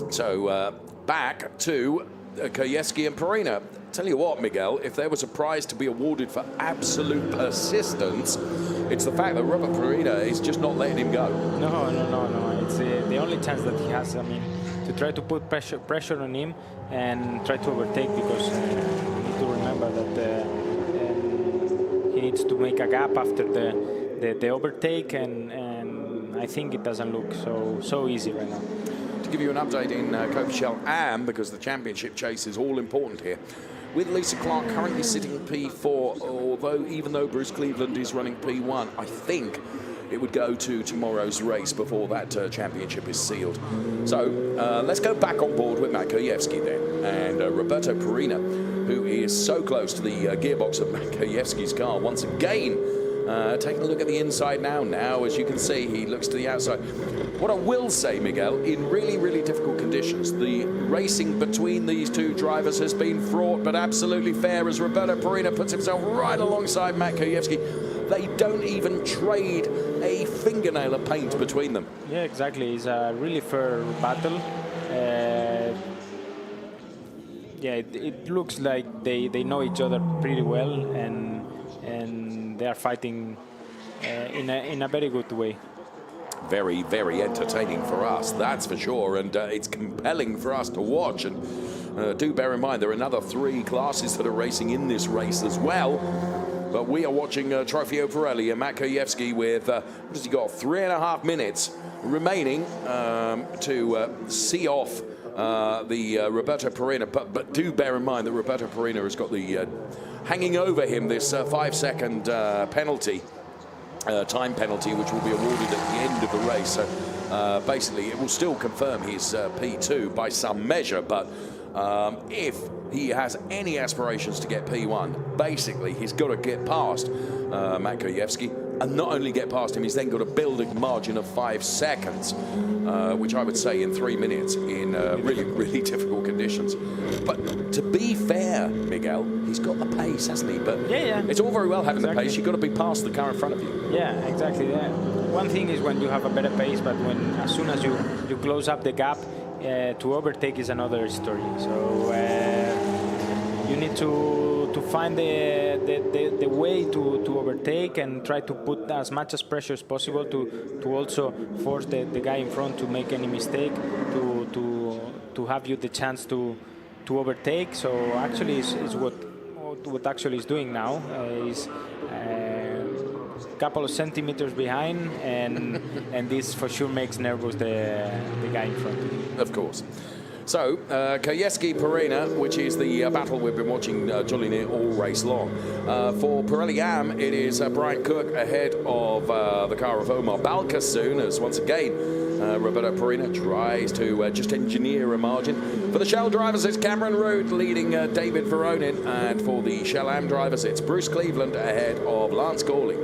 So back to Kojewski and Perina. Tell you what, Miguel, if there was a prize to be awarded for absolute persistence, it's the fact that Robert Perina is just not letting him go. No. It's the only chance that he has. I mean, to try to put pressure on him and try to overtake, because you need to remember that he needs to make a gap after the overtake, and I think it doesn't look so easy right now. To give you an update in Copa Shell AM, because the championship chase is all important here, with Lisa Clark currently sitting at P4, although even though Bruce Cleveland is running P1, I think it would go to tomorrow's race before that championship is sealed. So let's go back on board with Matt Kojewski then, and Roberto Perina, who is so close to the gearbox of Matt Kojewski's car once again. Taking a look at the inside now. Now, as you can see, he looks to the outside. What I will say, Miguel, in really, really difficult conditions, the racing between these two drivers has been fraught, but absolutely fair, as Roberto Perina puts himself right alongside Matt Kojewski. They don't even trade a fingernail of paint between them. Yeah, exactly. It's a really fair battle. Yeah, it looks like they know each other pretty well, and they are fighting in a very good way. Very, very entertaining for us, that's for sure, and it's compelling for us to watch. And do bear in mind there are another 3 classes that are racing in this race as well. But we are watching Trofeo Pirelli and Matt Kwiatkowski with, what has he got, 3.5 minutes remaining to see off the Roberto Perina. But do bear in mind that Roberto Perina has got the hanging over him this 5-second penalty, time penalty, which will be awarded at the end of the race. So basically, it will still confirm his P2 by some measure, but if he has any aspirations to get P1, basically he's got to get past Matt Kwiatkowski, and not only get past him, he's then got to build a margin of 5 seconds, which I would say in 3 minutes in really, really difficult conditions. But to be fair, Miguel, he's got the pace, hasn't he? But yeah. It's all very well having exactly. the pace. You've got to be past the car in front of you. Yeah, exactly. Yeah. One thing is when you have a better pace, but as soon as you close up the gap, to overtake is another story. So you need to find the way to overtake and try to put as much as pressure as possible to also force the guy in front to make any mistake, to have you the chance to overtake. So actually is what actually is doing now is a couple of centimeters behind, and this for sure makes nervous the guy in front. Of course. So, Kwiatkowski Perina, which is the battle we've been watching jolly near all race long. For Pirelli Am, it is Brian Cook ahead of the car of Omar Balkasoon, as once again Roberto Perina tries to just engineer a margin. For the Shell drivers, it's Cameron Root leading David Veronin, and for the Shell Am drivers, it's Bruce Cleveland ahead of Lance Gawley.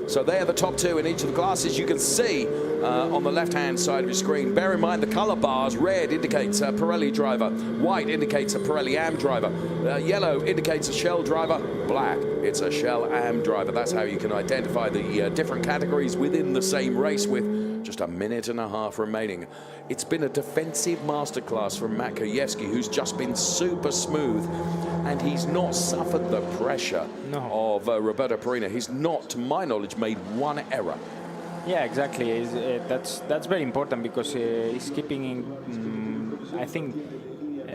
So they are the top two in each of the classes. You can see on the left-hand side of your screen. Bear in mind the color bars. Red indicates a Pirelli driver. White indicates a Pirelli Am driver. Yellow indicates a Shell driver. Black, it's a Shell Am driver. That's how you can identify the different categories within the same race with just 1.5 minutes remaining. It's been a defensive masterclass from Matt Kwiatkowski, who's just been super smooth, and he's not suffered the pressure of Roberto Perina. He's not, to my knowledge, made one error. Yeah, exactly. That's very important because he's keeping, I think,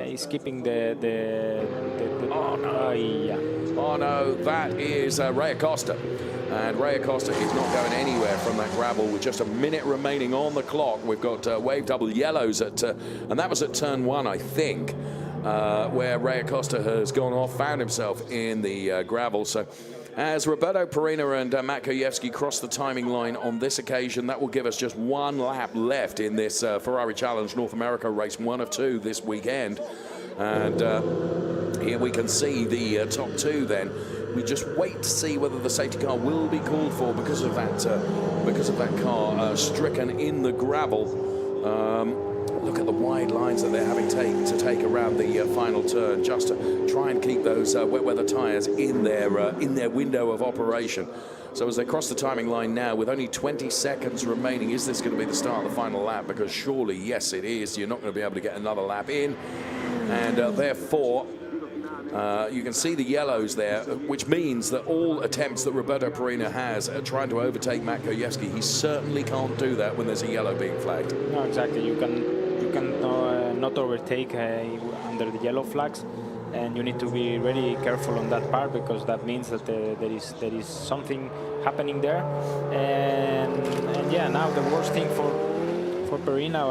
he's keeping the oh no! Yeah. Oh no! That is Ray Acosta. And Ray Acosta is not going anywhere from that gravel with just 1 minute remaining on the clock. We've got wave double yellows at, and that was at turn 1, I think, where Ray Acosta has gone off, found himself in the gravel. So as Roberto Perina and Matt Kwiatkowski cross the timing line on this occasion, that will give us just 1 lap left in this Ferrari Challenge North America race, 1 of 2 this weekend. And here we can see the top 2 then. We just wait to see whether the safety car will be called for because of that car stricken in the gravel. Look at the wide lines that they're having to take around the final turn, just to try and keep those wet weather tyres in their window of operation. So as they cross the timing line now, with only 20 seconds remaining, is this going to be the start of the final lap? Because surely, yes, it is. You're not going to be able to get another lap in, and therefore. You can see the yellows there, which means that all attempts that Roberto Perina has at trying to overtake Matt Kwiatkowski, he certainly can't do that when there's a yellow being flagged. No, exactly. You can not overtake under the yellow flags, and you need to be really careful on that part because that means that there is something happening there. And yeah, now the worst thing for Perina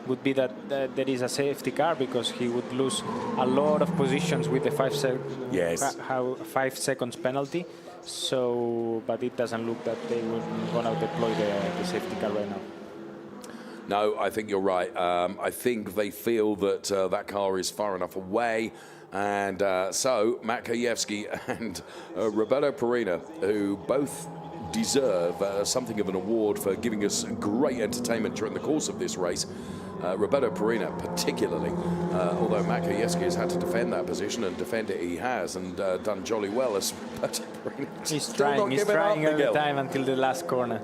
would be that there is a safety car because he would lose a lot of positions with the 5 seconds penalty. So, but it doesn't look that they were going to deploy the safety car right now. No, I think you're right. I think they feel that that car is far enough away. And so Matt Kwiatkowski and Roberto Perina, who both deserve something of an award for giving us great entertainment during the course of this race. Roberto Perina particularly, although Matt Kwiatkowski has had to defend that position, and defend it he has, and done jolly well. As Roberto Perina he's trying every time until the last corner.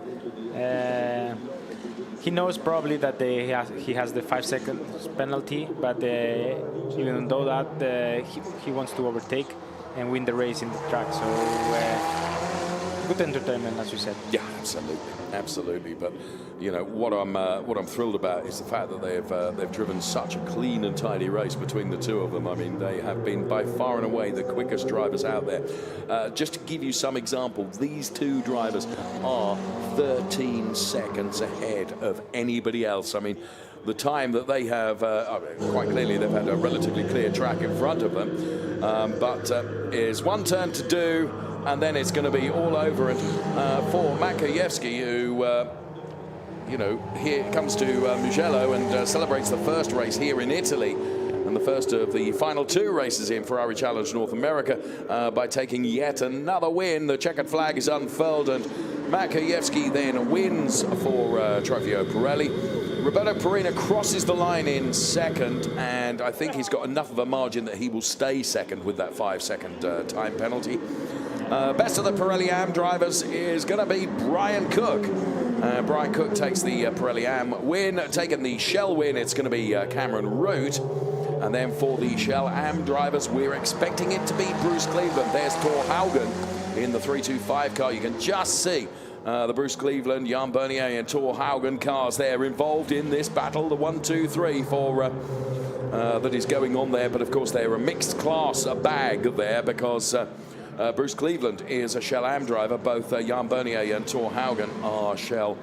He knows probably that he has the 5 seconds penalty, but even though that he wants to overtake and win the race in the track. So good entertainment, as you said. Yeah, absolutely. But you know what I'm thrilled about is the fact that they've driven such a clean and tidy race between the two of them. I mean, they have been by far and away the quickest drivers out there. Just to give you some example, these two drivers are 13 seconds ahead of anybody else. I mean, the time that they have, quite clearly they've had a relatively clear track in front of them, but is one turn to do, and then it's going to be all over. And for Maciejewski, who, you know, here comes to Mugello and celebrates the first race here in Italy, and the first of the final two races in Ferrari Challenge North America, by taking yet another win. The checkered flag is unfurled, and Maciejewski then wins for Trofeo Pirelli. Roberto Perina crosses the line in second, and I think he's got enough of a margin that he will stay second with that 5-second time penalty. Best of the Pirelli AM drivers is going to be Brian Cook. Brian Cook takes the Pirelli AM win. Taking the Shell win, it's going to be Cameron Root. And then for the Shell AM drivers, we're expecting it to be Bruce Cleveland. There's Thor Haugen in the 325 car. You can just see the Bruce Cleveland, Jan Bernier and Thor Haugen cars there involved in this battle, the 1, 2, 3 for that is going on there. But of course they're a mixed class bag there, because Bruce Cleveland is a Shell AM driver. Both Jan Bernier and Thor Haugen are Shell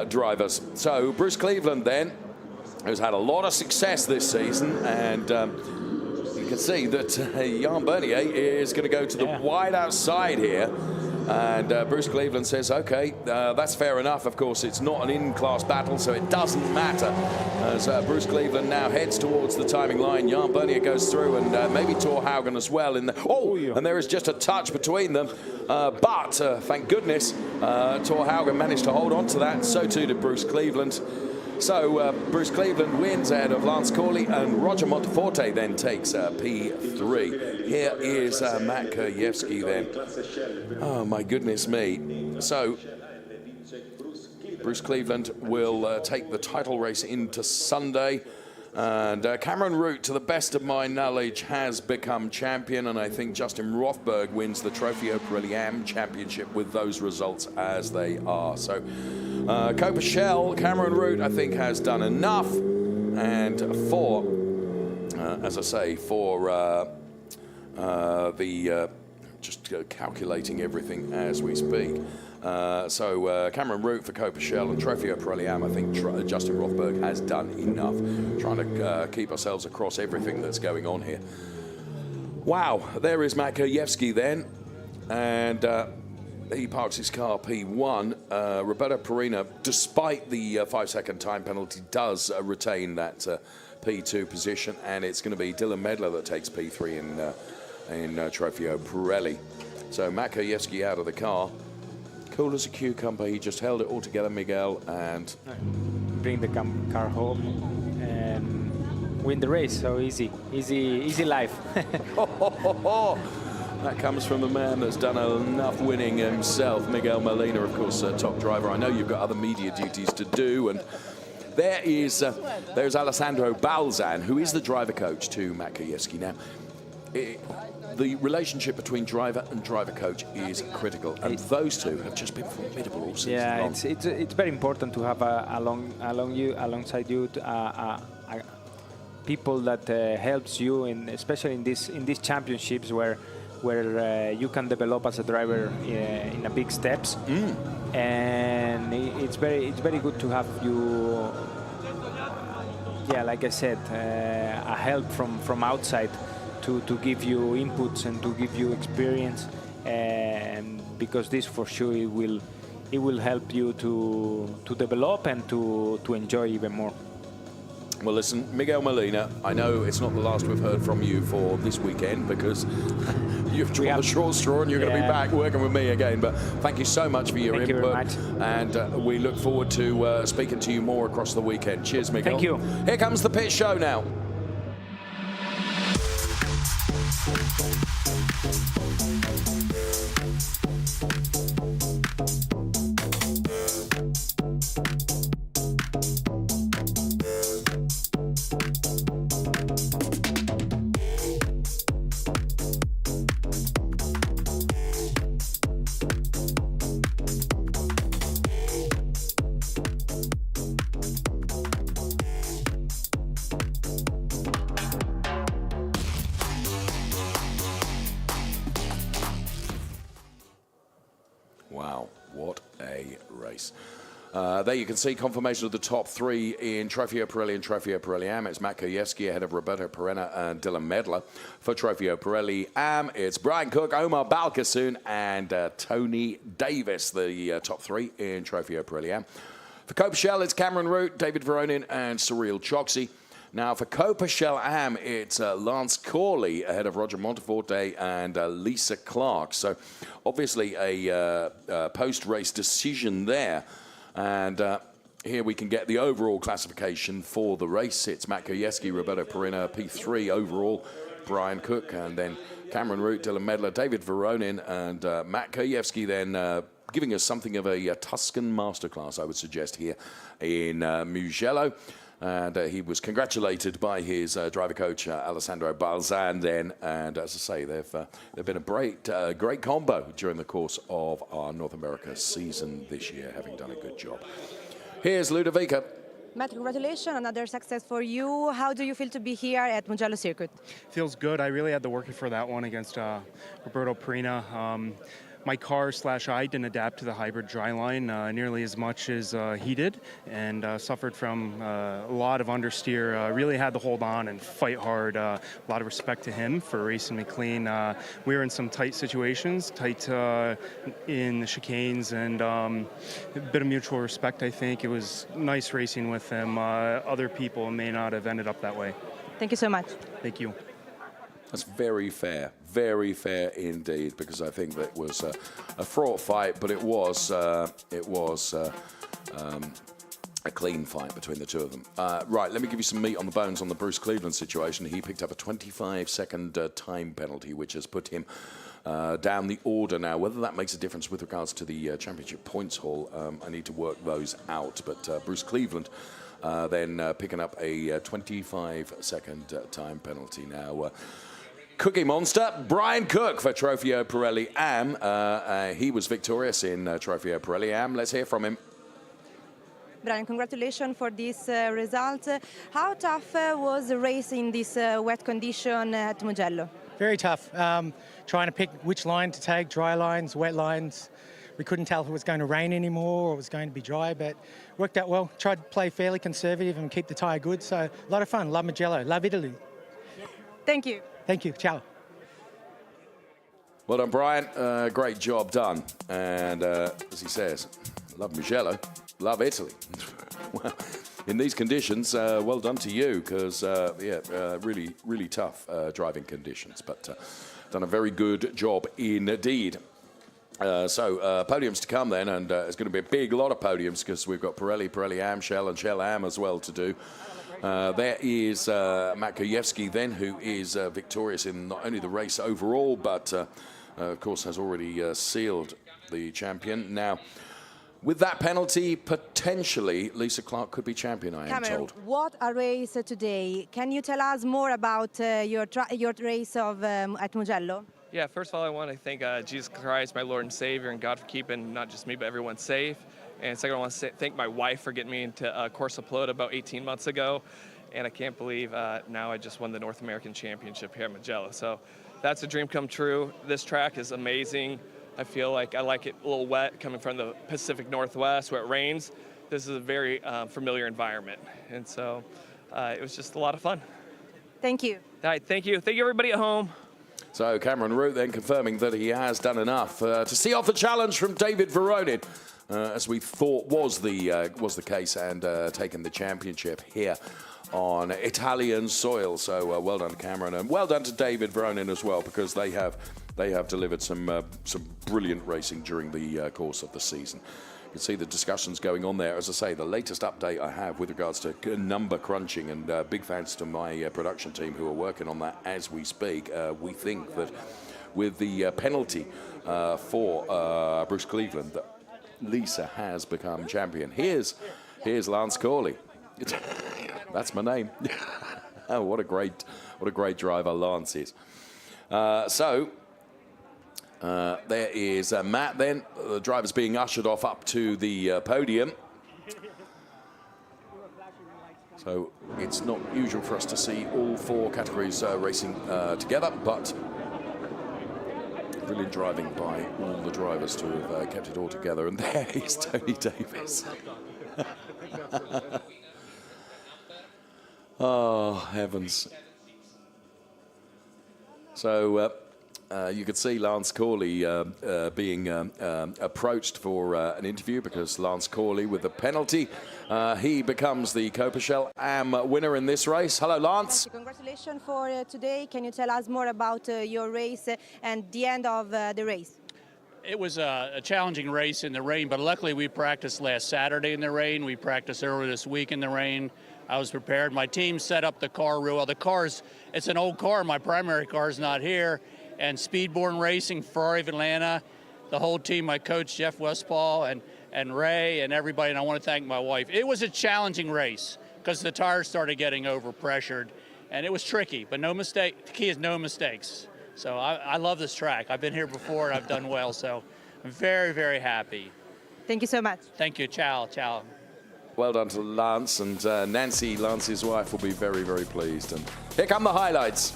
drivers. So Bruce Cleveland then, who's had a lot of success this season, and you can see that Jan Bernier is going to go to the wide outside here. And Bruce Cleveland says, okay, that's fair enough. Of course, it's not an in-class battle, so it doesn't matter. As Bruce Cleveland now heads towards the timing line, Jan Bernier goes through, and maybe Thor Haugen as well. And there is just a touch between them. But thank goodness, Thor Haugen managed to hold on to that, and so too did Bruce Cleveland. So Bruce Cleveland wins ahead of Lance Corley, and Roger Monteforte then takes P3. Here is Maciejewski then. Oh my goodness me. So Bruce Cleveland will take the title race into Sunday. And Cameron Root, to the best of my knowledge, has become champion, and I think Justin Rothberg wins the Trofeo Pirelli AM Championship with those results as they are. So Copa Shell, Cameron Root, I think, has done enough. And for, as I say, for just calculating everything as we speak. So Cameron Root for Copa Shell and Trofeo Pirelli AM, I think Justin Rothberg has done enough, trying to keep ourselves across everything that's going on here. Wow, there is Maciejewski then, and he parks his car P1. Roberto Perina, despite the 5-second time penalty, does retain that P2 position, and it's going to be Dylan Medler that takes P3 in Trofeo Pirelli. So Maciejewski out of the car. Cool as a cucumber. He just held it all together, Miguel, and bring the car home and win the race. So easy life. That comes from the man that's done enough winning himself, Miguel Molina, of course, top driver. I know you've got other media duties to do, and there's Alessandro Balzan, who is the driver coach to Maciejewski. Now, the relationship between driver and driver coach is critical, and those two have just been formidable all season long. It's very important to have alongside you people that helps you, especially in these championships where you can develop as a driver in a big steps. And it's very good to have you. Like I said, a help from outside. To give you inputs and to give you experience, and because this for sure it will help you to develop and to enjoy even more. Well, listen, Miguel Molina, I know it's not the last we've heard from you for this weekend, because you've drawn the short straw and you're going to be back working with me again. But thank you so much for your input. Thank you very much. And we look forward to speaking to you more across the weekend. Cheers, Miguel. Thank you. Here comes the pit show now. Wow, what a race. There you can see confirmation of the top three in Trofeo Pirelli and Trofeo Pirelli Am. It's Matt Kojewski ahead of Roberto Perena and Dylan Medler. For Trofeo Pirelli Am, it's Brian Cook, Omar Balkasoon, and Tony Davis, the top three in Trofeo Pirelli Am. For Copa it's Cameron Root, David Veronin, and Cyril Choksi. Now for Copa Am, it's Lance Corley ahead of Roger Monteforte and Lisa Clark. So obviously a post-race decision there. And here we can get the overall classification for the race. It's Matt Kojewski, Roberto Perena, P3 overall, Brian Cook, and then Cameron Root, Dylan Medler, David Veronin, and Matt Kojewski then giving us something of a Tuscan masterclass, I would suggest, here in Mugello. And he was congratulated by his driver coach, Alessandro Balzan, then. And as I say, they've been a great combo during the course of our North America season this year, having done a good job. Here's Ludovica. Matt, congratulations, another success for you. How do you feel to be here at Mugello Circuit? Feels good. I really had to work for that one against Roberto Perena. My car/I didn't adapt to the hybrid driveline nearly as much as he did, and suffered from a lot of understeer. Really had to hold on and fight hard. A lot of respect to him for racing me clean. We were in some tight situations, tight in the chicanes, and a bit of mutual respect, I think. It was nice racing with him. Other people may not have ended up that way. Thank you so much. Thank you. That's very fair indeed, because I think that was a fraught fight, but it was a clean fight between the two of them. Right, let me give you some meat on the bones on the Bruce Cleveland situation. He picked up a 25-second time penalty, which has put him down the order now. Whether that makes a difference with regards to the championship points haul, I need to work those out. But Bruce Cleveland then picking up a 25-second time penalty now. Cookie Monster, Brian Cook for Trofeo Pirelli Am. He was victorious in Trofeo Pirelli Am. Let's hear from him. Brian, congratulations for this result. How tough was the race in this wet condition at Mugello? Very tough. Trying to pick which line to take, dry lines, wet lines. We couldn't tell if it was going to rain anymore or it was going to be dry, but worked out well. Tried to play fairly conservative and keep the tyre good, so a lot of fun. Love Mugello, love Italy. Thank you. Thank you, ciao. Well done, Brian. Great job done. And as he says, love Mugello, love Italy. Well, in these conditions, well done to you, because, really tough driving conditions. But done a very good job indeed. So podiums to come then, and it's going to be a big lot of podiums, because we've got Pirelli, Pirelli Am, Shell, and Shell Am as well to do. There is Matt Kojewski then, who is victorious in not only the race overall, but of course has already sealed the champion. Now, with that penalty, potentially Lisa Clark could be champion, I am told. What a race today. Can you tell us more about your race at Mugello? Yeah, first of all, I want to thank Jesus Christ, my Lord and Savior, and God for keeping not just me, but everyone safe. And second, I want to thank my wife for getting me into Corsa Pilota about 18 months ago. And I can't believe now I just won the North American Championship here at Mugello. So that's a dream come true. This track is amazing. I feel like I like it a little wet coming from the Pacific Northwest where it rains. This is a very familiar environment. And so it was just a lot of fun. Thank you. All right, thank you. Thank you, everybody at home. So Cameron Root then confirming that he has done enough to see off the challenge from David Veronin, as we thought was the case, and taken the championship here on Italian soil. So well done to Cameron, and well done to David Veronin as well, because they have delivered some brilliant racing during the course of the season. You can see the discussions going on there. As I say, the latest update I have with regards to number crunching, and big thanks to my production team who are working on that as we speak. We think that with the penalty for Bruce Cleveland, that Lisa has become champion. Here's Lance Corley. That's my name. Oh, what a great driver Lance is. There is Matt then. The driver's being ushered off up to the podium. So it's not usual for us to see all four categories racing together, but Brilliant driving by all the drivers to have kept it all together. And there is Tony Davis. Oh, heavens. So you could see Lance Corley being approached for an interview, because Lance Corley, with the penalty, he becomes the Copa Am winner in this race. Hello, Lance. Congratulations for today. Can you tell us more about your race and the end of the race? It was a challenging race in the rain, but luckily we practiced last Saturday in the rain. We practiced earlier this week in the rain. I was prepared. My team set up the car real well. It's an old car. My primary car is not here. And Speedborn Racing, Ferrari of Atlanta, the whole team, my coach, Jeff Westphal, and Ray, and everybody, and I want to thank my wife. It was a challenging race because the tires started getting overpressured, and it was tricky, but no mistake. The key is no mistakes. So I love this track. I've been here before, and I've done well, so I'm very, very happy. Thank you so much. Thank you. Ciao, ciao. Well done to Lance, and Nancy, Lance's wife, will be very, very pleased. And here come the highlights.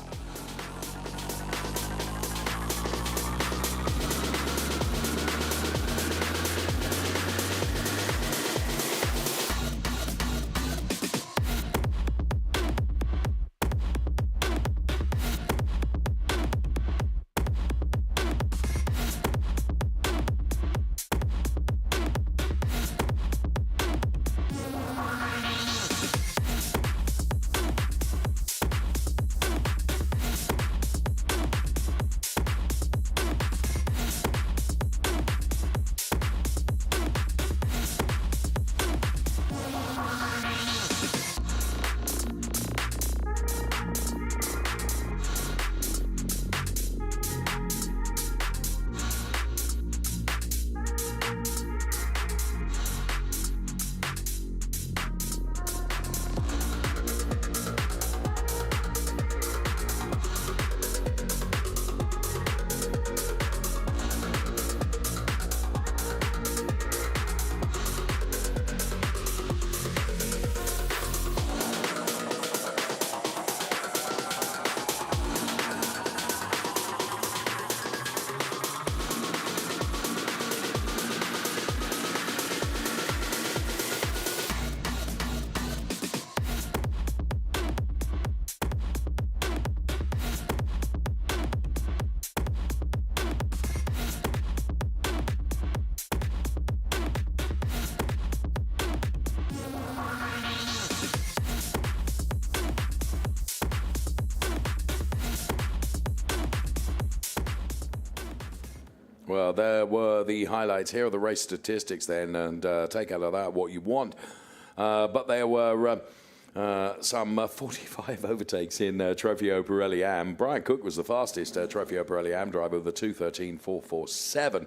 Well, there were the highlights. Here are the race statistics then, and take out of that what you want. But there were some 45 overtakes in Trofeo Pirelli Am. Brian Cook was the fastest Trofeo Pirelli Am driver with a 2:13.447.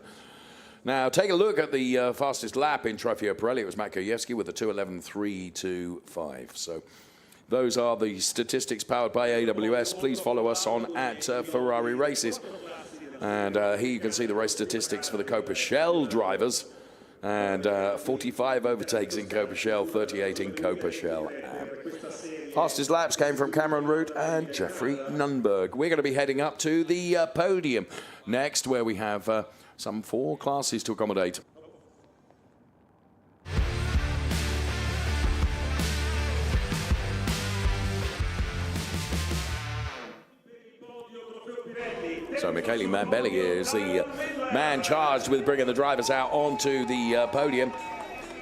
Now, take a look at the fastest lap in Trofeo Pirelli. It was Matt Kojewski with a 2:11.325. So those are the statistics powered by AWS. Please follow us on @Ferrari Races. And here you can see the race statistics for the Copa Shell drivers. And 45 overtakes in Copa Shell, 38 in Copa Shell Am. Fastest laps came from Cameron Root and Jeffrey Nunberg. We're going to be heading up to the podium next, where we have some 4 classes to accommodate. So Michele Mambelli is the man charged with bringing the drivers out onto the podium.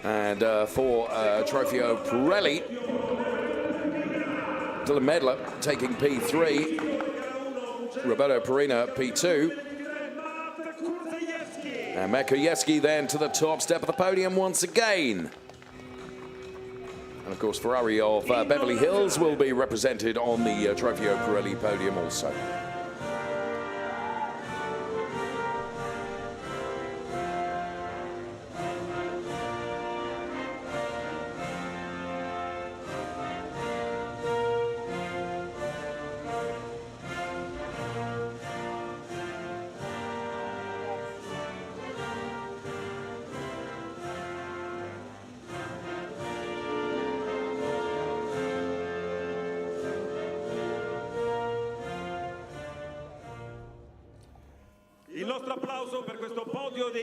And for Trofeo Pirelli, Dylan Medler taking P3, Roberto Perina P2, and Matt Kojewski then to the top step of the podium once again. And of course Ferrari of Beverly Hills will be represented on the Trofeo Pirelli podium also.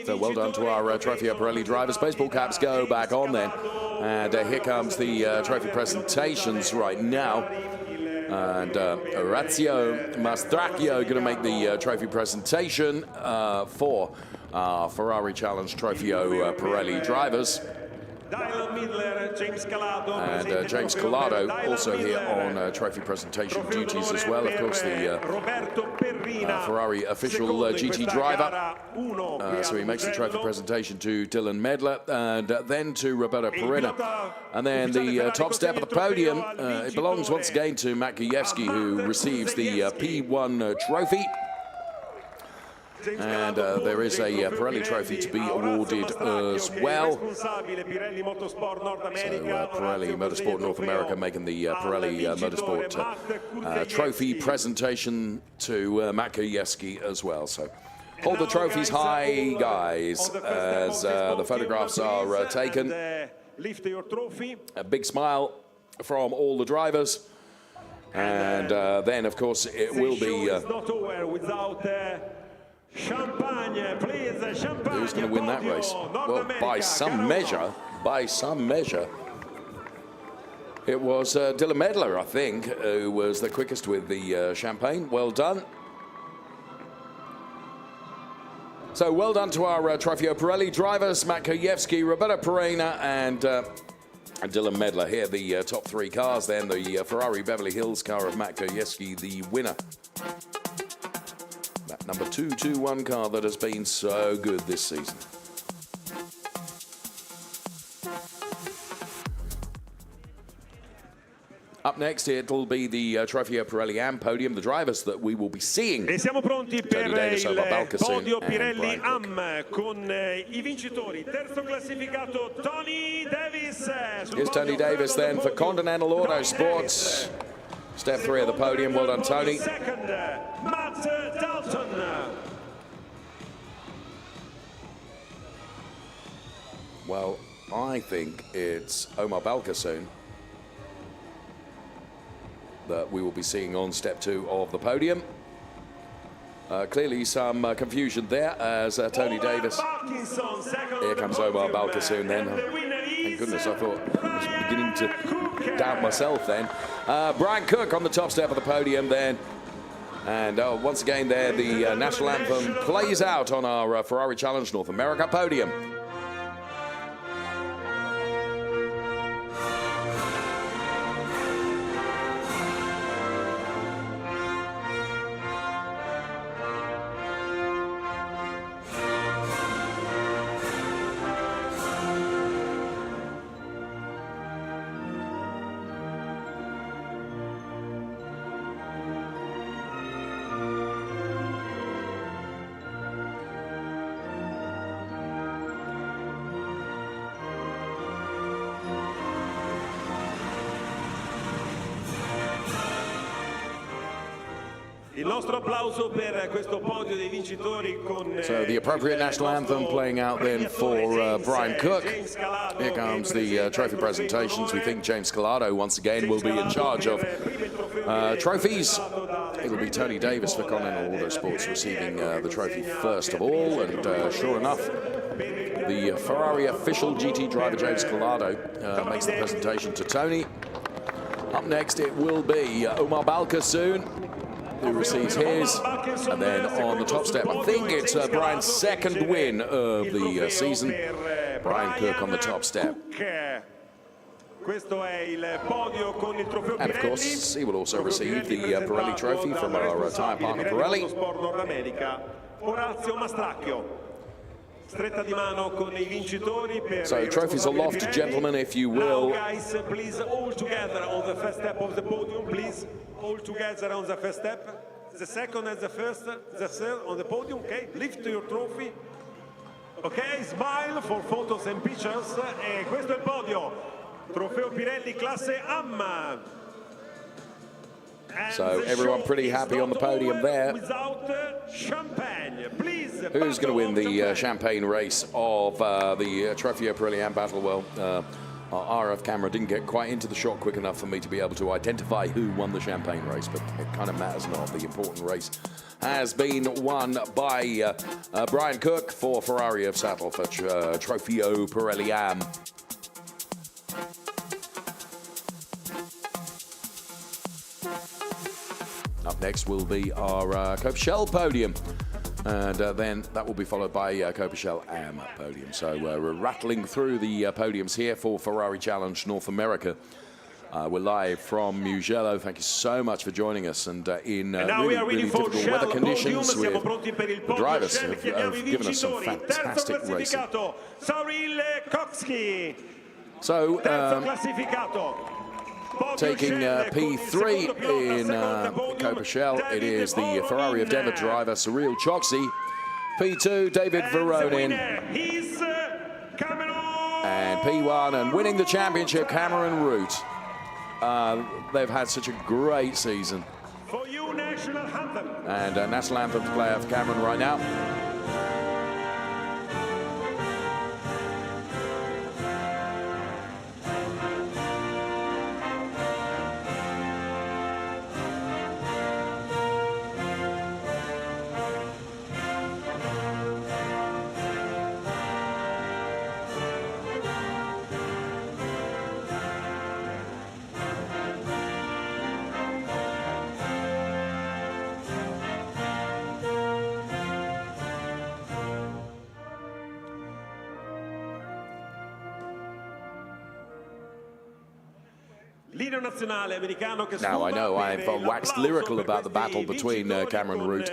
So well done to our Trofeo Pirelli drivers. Baseball caps go back on then. And here comes the trophy presentations right now. And Orazio Mastracchio going to make the trophy presentation for Ferrari Challenge Trofeo Pirelli drivers. And James Collado also here on trophy presentation duties as well. Of course, the Ferrari official GT driver. So he makes the trophy presentation to Dylan Medler and then to Roberto Perina. And then the top step of the podium, it belongs once again to Matt Gajewski, who receives the P1 trophy. And there is a Pirelli trophy to be awarded as well. So Pirelli Motorsport North America making the Pirelli Motorsport trophy presentation to Matt Gajewski as well. So hold the trophies high, guys, as the photographs are taken. A big smile from all the drivers. And then, of course, it will be... Champagne, please, champagne. Who's going to win that race? Well, by some measure, it was Dylan Medler, I think, who was the quickest with the champagne. Well done. So well done to our Trofeo Pirelli drivers, Matt Gajewski, Roberto Perina, and Dylan Medler. Here, the top three cars. Then the Ferrari Beverly Hills car of Matt Gajewski, the winner. That number 221 car that has been so good this season. Up next, it'll be the Trofeo Pirelli AM podium, the drivers that we will be seeing. E siamo pronti per Tony Davis, il podio Pirelli and AM con I vincitori. Terzo classificato Tony Davis. Here's Tony Davis then for Continental Autosports. Step 3 of the podium. Well done, Tony. Second, Matt Dalton. Well, I think it's Omar Balkasoon that we will be seeing on step 2 of the podium. Clearly some confusion there as Tony Davis. Here comes Omar Balkasoon then. Thank goodness, I thought I was beginning to doubt myself then. Brian Cook on the top step of the podium then. And once again there, the national anthem plays out on our Ferrari Challenge North America podium. Il nostro applauso per questo podio dei vincitori con So the appropriate national anthem playing out then for Brian Cook. Here comes the trophy presentations. We think James Collado once again will be in charge of trophies. It'll be Tony Davis for Continental Autosports receiving the trophy first of all. And sure enough, the Ferrari official GT driver James Collado makes the presentation to Tony. Up next it will be Omar Balkasoon, who receives his, and then on the top step, I think it's Brian's second win of the season. Brian Cook on the top step. And of course, he will also receive the Pirelli trophy from our tyre partner Pirelli. So trophies aloft, gentlemen, if you will. Now, guys, please all together on the first step of the podium, please. All together on the first step. The second and the first, the third on the podium, okay? Lift your trophy. Okay, smile for photos and pictures. E questo è il podio. Trofeo Pirelli classe AM. So everyone pretty happy on the podium there. Who's going to win the champagne race of the Trofeo Pirelli AM Battle? Well, Our RF camera didn't get quite into the shot quick enough for me to be able to identify who won the champagne race, but it kind of matters not. The important race has been won by Brian Cook for Ferrari of Sattel for Trofeo Pirelli Am. Up next will be our Copa Shell podium. And then that will be followed by Copa Shell Am podium. So we're rattling through the podiums here for Ferrari Challenge North America. We're live from Mugello. Thank you so much for joining us. And in really difficult weather conditions, the drivers have given us some fantastic racing. So, taking P3 in Copa Shell, it is the Ferrari of Denver driver, Cyril Choksi. P2, David Veronin. And P1, and winning the championship, Cameron Root. They've had such a great season. And national anthem to play out for Cameron right now. Now, I know I've waxed lyrical about the battle between Cameron Root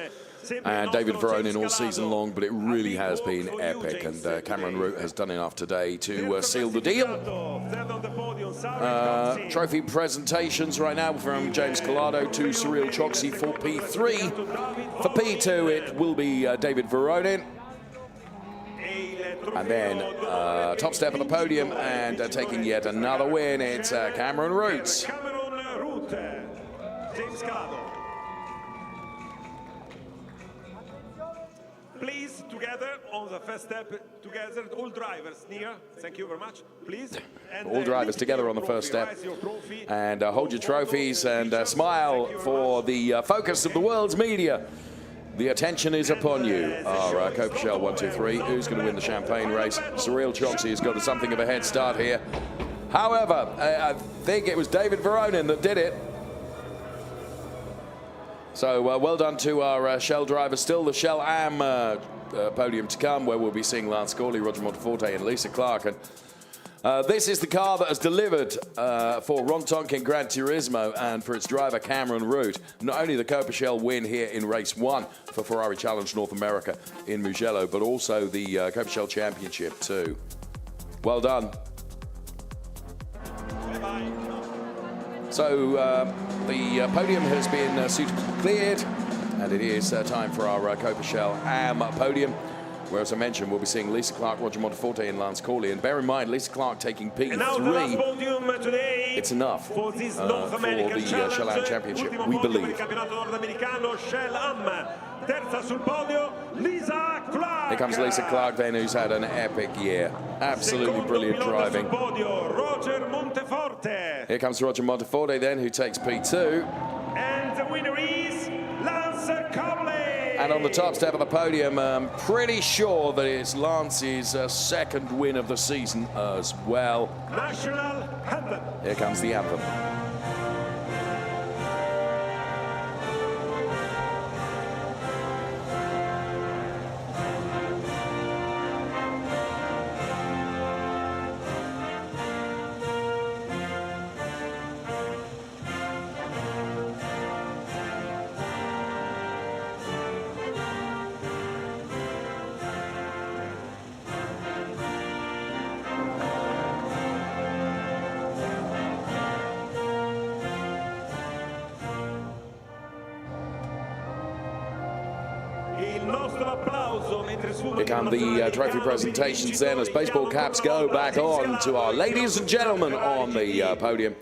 and David Veronin all season long, but it really has been epic, and Cameron Root has done enough today to seal the deal. Trophy presentations right now from James Collado to Cyril Choksi for P3. For P2, it will be David Veronin. And then top step of the podium and taking yet another win, it's Cameron Root. Please, together on the first step, together, all drivers near. Thank you very much. Please. And, all drivers together on the first step. And hold your trophies and smile for the focus of the world's media. The attention is upon you. Our Copa Shell 1, 2, 3. Who's going to win the champagne race? Cyril Choksi has got something of a head start here. However, I think it was David Veronin that did it. So well done to our Shell drivers. Still the Shell Am podium to come, where we'll be seeing Lance Corley, Roger Monteforte and Lisa Clark. And this is the car that has delivered for Ron Tonkin Gran Turismo and for its driver Cameron Root not only the Copa Shell win here in race 1 for Ferrari Challenge North America in Mugello, but also the Copa Shell Championship too. Well done. So the podium has been suitably cleared, and it is time for our Copa Shell Am podium, where, as I mentioned, we'll be seeing Lisa Clark, Roger Monteforte and Lance Corley. And bear in mind, Lisa Clark taking P3. It's enough for the Shell Am Championship, we believe. Here comes Lisa Clark then, who's had an epic year. Absolutely brilliant driving. Here comes Roger Monteforte then, who takes P2. And the winner is Lance Corley. And on the top step of the podium, I'm pretty sure that it's Lance's second win of the season as well. National anthem. Here comes the anthem. Here come the trophy presentations then, as baseball caps go back on to our ladies and gentlemen on the podium.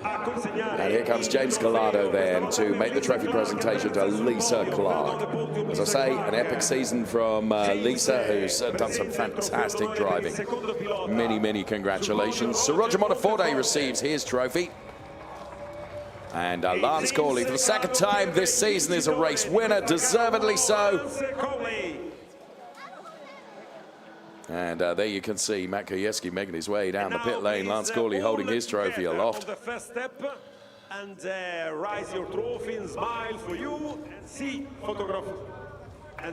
And here comes James Collado then to make the trophy presentation to Lisa Clark. As I say, an epic season from Lisa, who's done some fantastic driving. Many, many congratulations. So Roger Monteforte receives his trophy. And Lance Corley, for the second time this season, is a race winner, deservedly so. And there you can see Matt Kujewski making his way down the pit lane. Lance Corley holding his trophy aloft. The first step, and rise your trophy and smile for you and see photograph.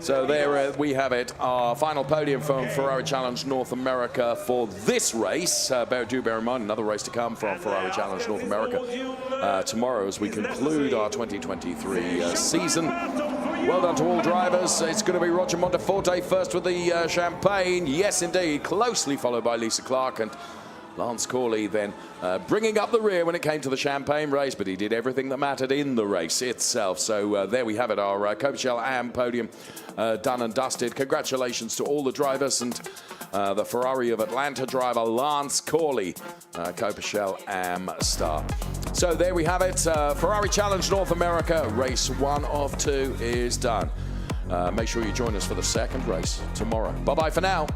So there we have it, our final podium from Ferrari Challenge North America for this race. Bear in mind, another race to come from Ferrari Challenge North America tomorrow as we conclude our 2023 season. Well done to all drivers. It's going to be Roger Monteforte first with the champagne. Yes, indeed, closely followed by Lisa Clark, and Lance Corley then bringing up the rear when it came to the champagne race, but he did everything that mattered in the race itself. So there we have it, our Copichelle AM podium done and dusted. Congratulations to all the drivers, and the Ferrari of Atlanta driver Lance Corley, Copichelle AM star. So there we have it, Ferrari Challenge North America, race 1 of 2 is done. Make sure you join us for the second race tomorrow. Bye-bye for now.